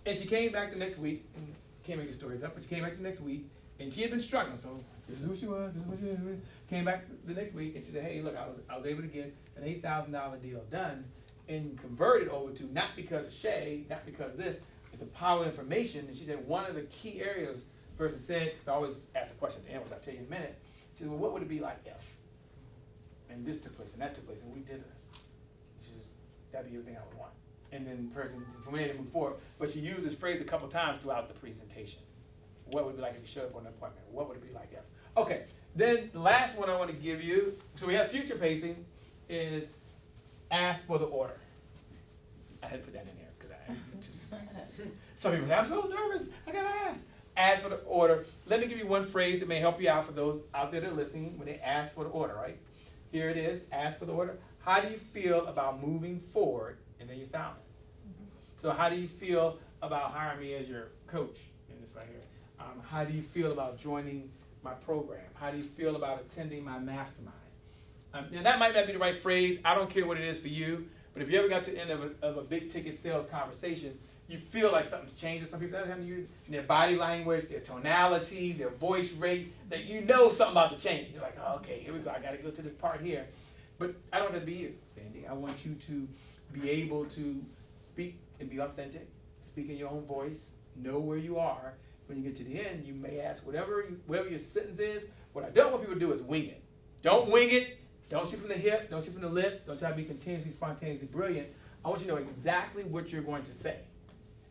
And she came back the next week, and can't make the stories up, but she came back the next week, and she had been struggling, so this is who she was, this is what she was. Came back the next week, and she said, hey, look, I was able to get an $8,000 deal done and converted over to, not because of Shay, not because of this, it's the power of information. And she said one of the key areas, the person said, because I always ask the question at the end, which I'll tell you in a minute, she said, well, what would it be like if? And this took place, and that took place, and we did this. She said, that'd be everything I would want. And then the person, from there to move forward, but she used this phrase a couple times throughout the presentation. What would it be like if you showed up on an appointment? What would it be like if? Okay, then the last one I want to give you, so we have future pacing, is ask for the order. I had to put that in there because I just, some people say, I'm so nervous, I gotta ask. Ask for the order. Let me give you one phrase that may help you out for those out there that are listening when they ask for the order, right? Here it is, ask for the order. How do you feel about moving forward? And then you sound it. So how do you feel about hiring me as your coach in this right here? How do you feel about joining my program? How do you feel about attending my mastermind? Now that might not be the right phrase. I don't care what it is for you. But if you ever got to the end of a big ticket sales conversation, you feel like something's changed. Some people have to use their body language, their tonality, their voice rate, that you know something about to change. You're like, oh, okay, here we go. I got to go to this part here. But I don't want that to be you, Sandy. I want you to be able to speak and be authentic, speak in your own voice, know where you are. When you get to the end, you may ask whatever your sentence is. What I don't want people to do is wing it. Don't wing it. Don't shoot from the hip. Don't shoot from the lip. Don't try to be continuously, spontaneously brilliant. I want you to know exactly what you're going to say.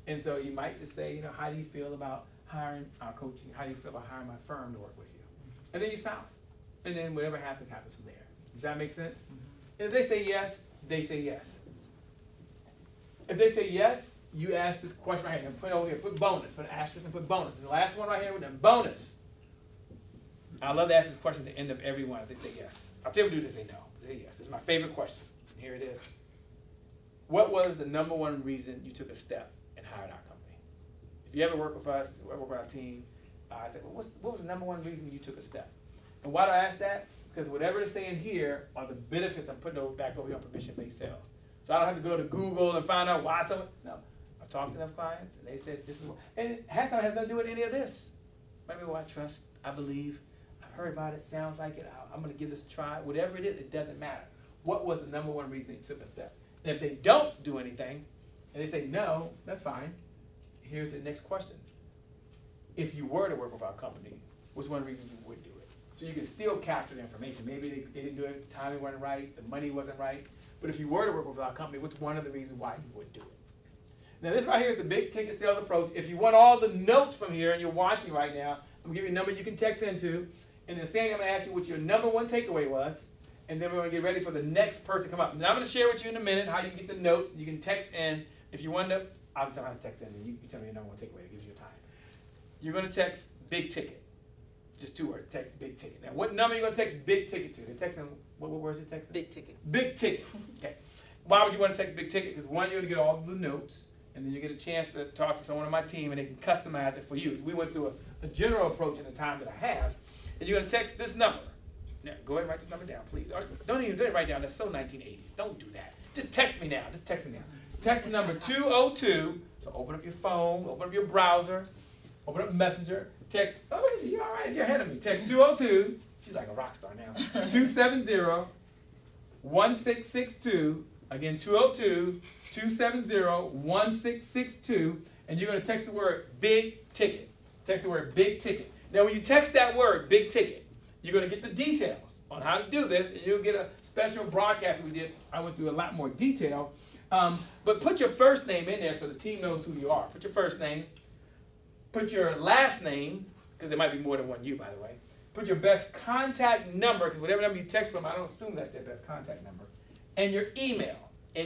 And so you might just say, you know, how do you feel about hiring our coaching? How do you feel about hiring my firm to work with you? And then you sound. And then whatever happens, happens from there. Does that make sense? And if they say yes, they say yes. If they say yes, you ask this question right here. And put it over here. Put bonus. Put an asterisk and put bonus. This is the last one right here with them. Bonus. I love to ask this question at the end of every one if they say yes. I'll tell you what to do if they say no. They say yes. This is my favorite question. And here it is. What was the number one reason you took a step and hired our company? If you ever work with us, or work with our team, I said, well, what was the number one reason you took a step? And why do I ask that? Because because whatever it's saying here are the benefits I'm putting back over here on permission-based sales. So I don't have to go to Google and find out why someone, no. I've talked to enough clients and they said this is what, and it has not have nothing to do with any of this. Maybe I trust, I believe, I've heard about it, sounds like it, I'm gonna give this a try. Whatever it is, it doesn't matter. What was the number one reason they took a step? And if they don't do anything, and they say no, that's fine. Here's the next question. If you were to work with our company, what's one reason you would do it? So you can still capture the information. Maybe they didn't do it, the timing wasn't right, the money wasn't right. But if you were to work with our company, what's one of the reasons why you would do it? Now this right here is the big ticket sales approach. If you want all the notes from here and you're watching right now, I'm gonna give you a number you can text into. And then Sandy, I'm gonna ask you what your number one takeaway was. And then we're gonna get ready for the next person to come up. Now I'm gonna share with you in a minute how you can get the notes. You can text in. If you want to, I'll tell you how to text in and you tell me your number one takeaway. It gives you time. You're gonna text big ticket. Just 2 words, text big ticket. Now what number are you gonna text big ticket to? They're texting, what words are they texting? Big ticket. Big ticket, okay. Why would you want to text big ticket? Because one, you're gonna get all the notes, and then you get a chance to talk to someone on my team, and they can customize it for you. We went through a general approach in the time that I have, and you're gonna text this number. Now, go ahead and write this number down, please. Or don't even write down, that's so 1980s. Don't do that. Just text me now, Text the number 202, so open up your phone, open up your browser, open up Messenger, text, oh look at you, you're all right, you're ahead of me. Text 202, she's like a rock star now, 270-1662, again 202-270-1662, and you're gonna text the word big ticket. Text the word big ticket. Now when you text that word, big ticket, you're gonna get the details on how to do this, and you'll get a special broadcast that we did. I went through a lot more detail, but put your first name in there so the team knows who you are. Put your first name, put your last name, because there might be more than one you, by the way. Put your best contact number, because whatever number you text from, I don't assume that's their best contact number, and your email. So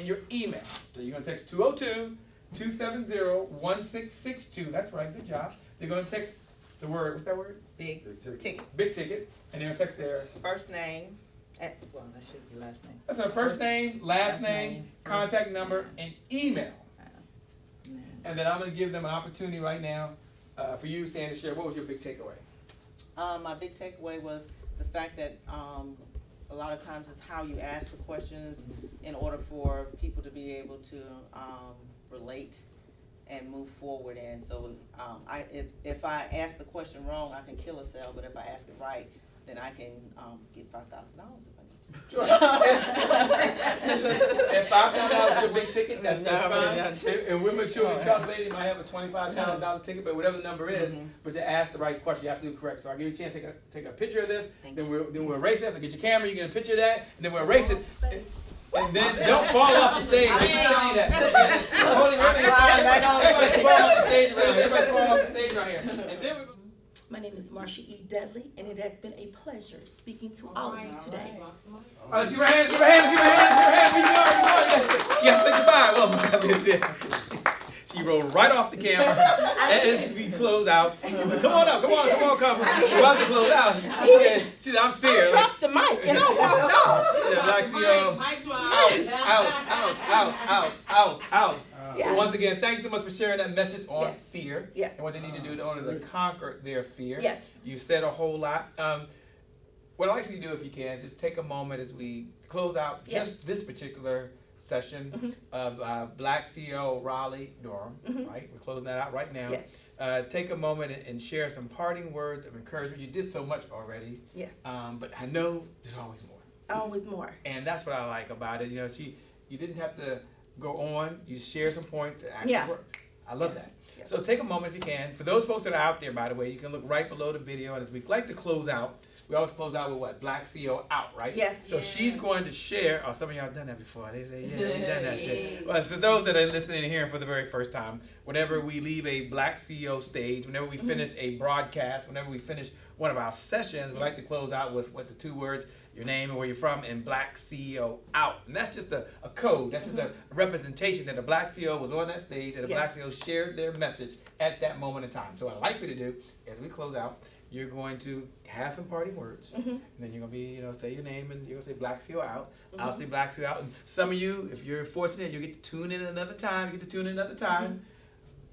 you're gonna text 202-270-1662. That's right, good job. They're gonna text the word, what's that word? Big ticket. Big ticket, and they're gonna text their, First name, well, that should be last name. that's our first name, last Last name, name, contact first number, name. and email. Last name. And then I'm gonna give them an opportunity right now for you, Sandy, to share, what was your big takeaway? My big takeaway was the fact that a lot of times it's how you ask the questions in order for people to be able to relate and move forward. And so if I ask the question wrong, I can kill a sale, but if I ask it right, then I can get $5,000 if I need to. Sure. If $5,000 is your big ticket, that's fine. And we'll make sure we calculate. You might have a $25,000 ticket, but whatever the number is, but to ask the right question, you have to do correct. So I'll give you a chance to take a picture of this. Then we'll erase this. So get your camera. You get a picture of that, and then we'll erase it. And then don't fall off the stage. I'm telling you that. Holding everything. Everybody fall off the stage right here. Everybody fall off the stage right here. And then we're My name is Marsha E. Dudley, and it has been a pleasure speaking to all of you today. let's give her hands, give her hands, give her hands, give her hands. Yes, say goodbye. Well, she rolled right off the camera as we close out. Come on up, come on. We're about to close out. Okay. She said, I'm fair. I dropped the mic and I walked off. Yeah, Black CEO. Out. Yes. Once again, thanks so much for sharing that message on Yes. fear. Yes. And what they need to do in order to conquer their fear. Yes. You said a whole lot. What I'd like for you to do, if you can, just take a moment as we close out Yes. just this particular session of Black CEO Raleigh, Durham, right? We're closing that out right now. Yes. Take a moment and share some parting words of encouragement. You did so much already, Yes. but I know there's always more. Always more. And that's what I like about it. You know, you didn't have to go on. You share some points that actually Yeah. work. I love that. Yes. So take a moment if you can. For those folks that are out there, by the way, you can look right below the video. And as we like to close out, we always close out with what? Black CEO out, right? Yes. So she's going to share. Oh, some of y'all done that before. They say, yeah, we've done that shit. Well, so those that are listening and hearing for the very first time, whenever we leave a Black CEO stage, whenever we finish a broadcast, whenever we finish one of our sessions, we like to close out with what the 2 words, your name and where you're from, and Black CEO out. And that's just a code. That's just a representation that a Black CEO was on that stage, that a Black CEO shared their message at that moment in time. So what I'd like you to do, as we close out, you're going to have some parting words. And then you're going to be, say your name, and you're going to say Black CEO out. I'll say Black CEO out. And some of you, if you're fortunate, you get to tune in another time.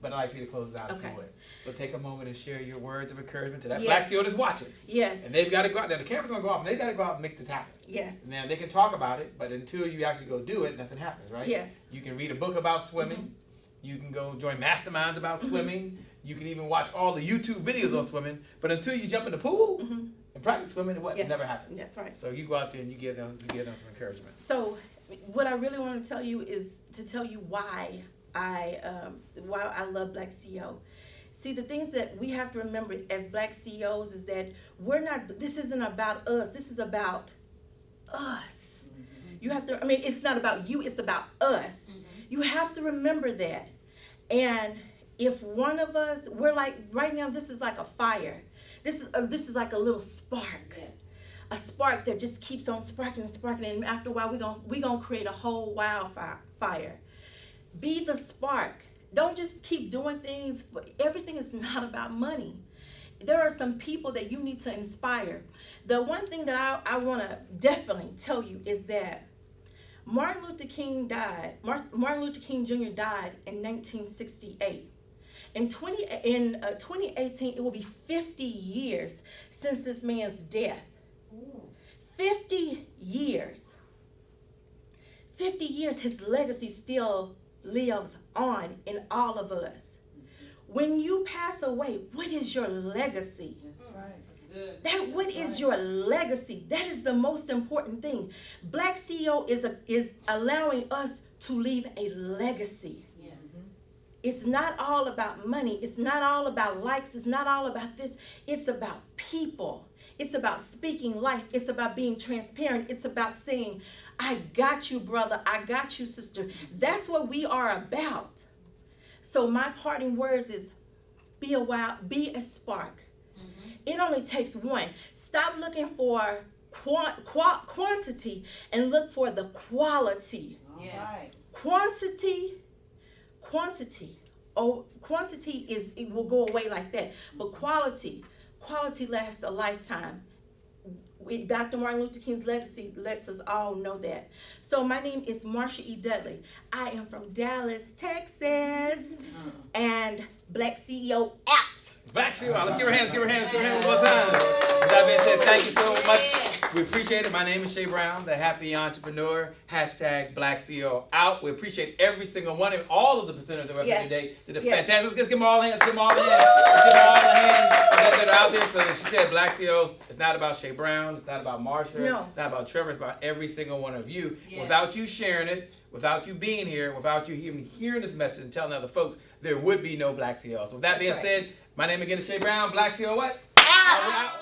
but I'd like for you to close us out if Okay. you would. So take a moment and share your words of encouragement to that Yes. Black CEO that's watching. Yes, And they've got to go out there. The camera's going to go off, and they've got to go out and make this happen. yes, Now, they can talk about it, but until you actually go do it, nothing happens, right? yes. You can read a book about swimming. You can go join masterminds about swimming. You can even watch all the YouTube videos on swimming. But until you jump in the pool and practice swimming, Yeah. it never happns. That's right. So you go out there and you give them some encouragement. So, what I really want to tell you is to tell you why I love Black CEO. See, the things that we have to remember as Black CEOs is that this isn't about us. This is about us. You have to. I mean, it's not about you. It's about us. You have to remember that. And if one of us, we're like right now, this is like a fire. This is like a little spark. Yes. A spark that just keeps on sparking and sparking, and after a while we gonna create a whole wildfire. Be the spark. Don't just keep doing things. Everything is not about money. There are some people that you need to inspire. The one thing that I want to definitely tell you is that Martin Luther King Jr. died in 1968. In 2018, it will be 50 years since this man's death. 50 years. 50 years, his legacy still lives on in all of us. When you pass away, what is your legacy? What is your legacy? That is the most important thing. Black CEO is allowing us to leave a legacy. It's not all about money. It's not all about likes. It's not all about this. It's about people. It's about speaking life. It's about being transparent. It's about saying, I got you, brother. I got you, sister. That's what we are about. So my parting words is be a spark. It only takes one. Stop looking for quantity and look for the quality. Yes. Quantity. Oh, quantity it will go away like that. But quality lasts a lifetime. Dr. Martin Luther King's legacy lets us all know that. So my name is Marsha E. Dudley. I am from Dallas, Texas, and Black CEO out. Black CEO, let's give her hands one more time. With that being said, thank you so much. We appreciate it. My name is Shay Brown, the happy entrepreneur. #Black CEO out. We appreciate every single one of all of the presenters that were here today. Did a fantastic. Let's give them all hands. Give them all the hands. Let's give them all the hands that are out there. So she said, Black CEOs. It's not about Shay Brown. It's not about Marsha. No. It's not about Trevor. It's about every single one of you. Without you sharing it, without you being here, without you even hearing this message and telling other folks, there would be no Black CEOs. So with that being said, my name again is Shay Brown. Black CEO what? Out.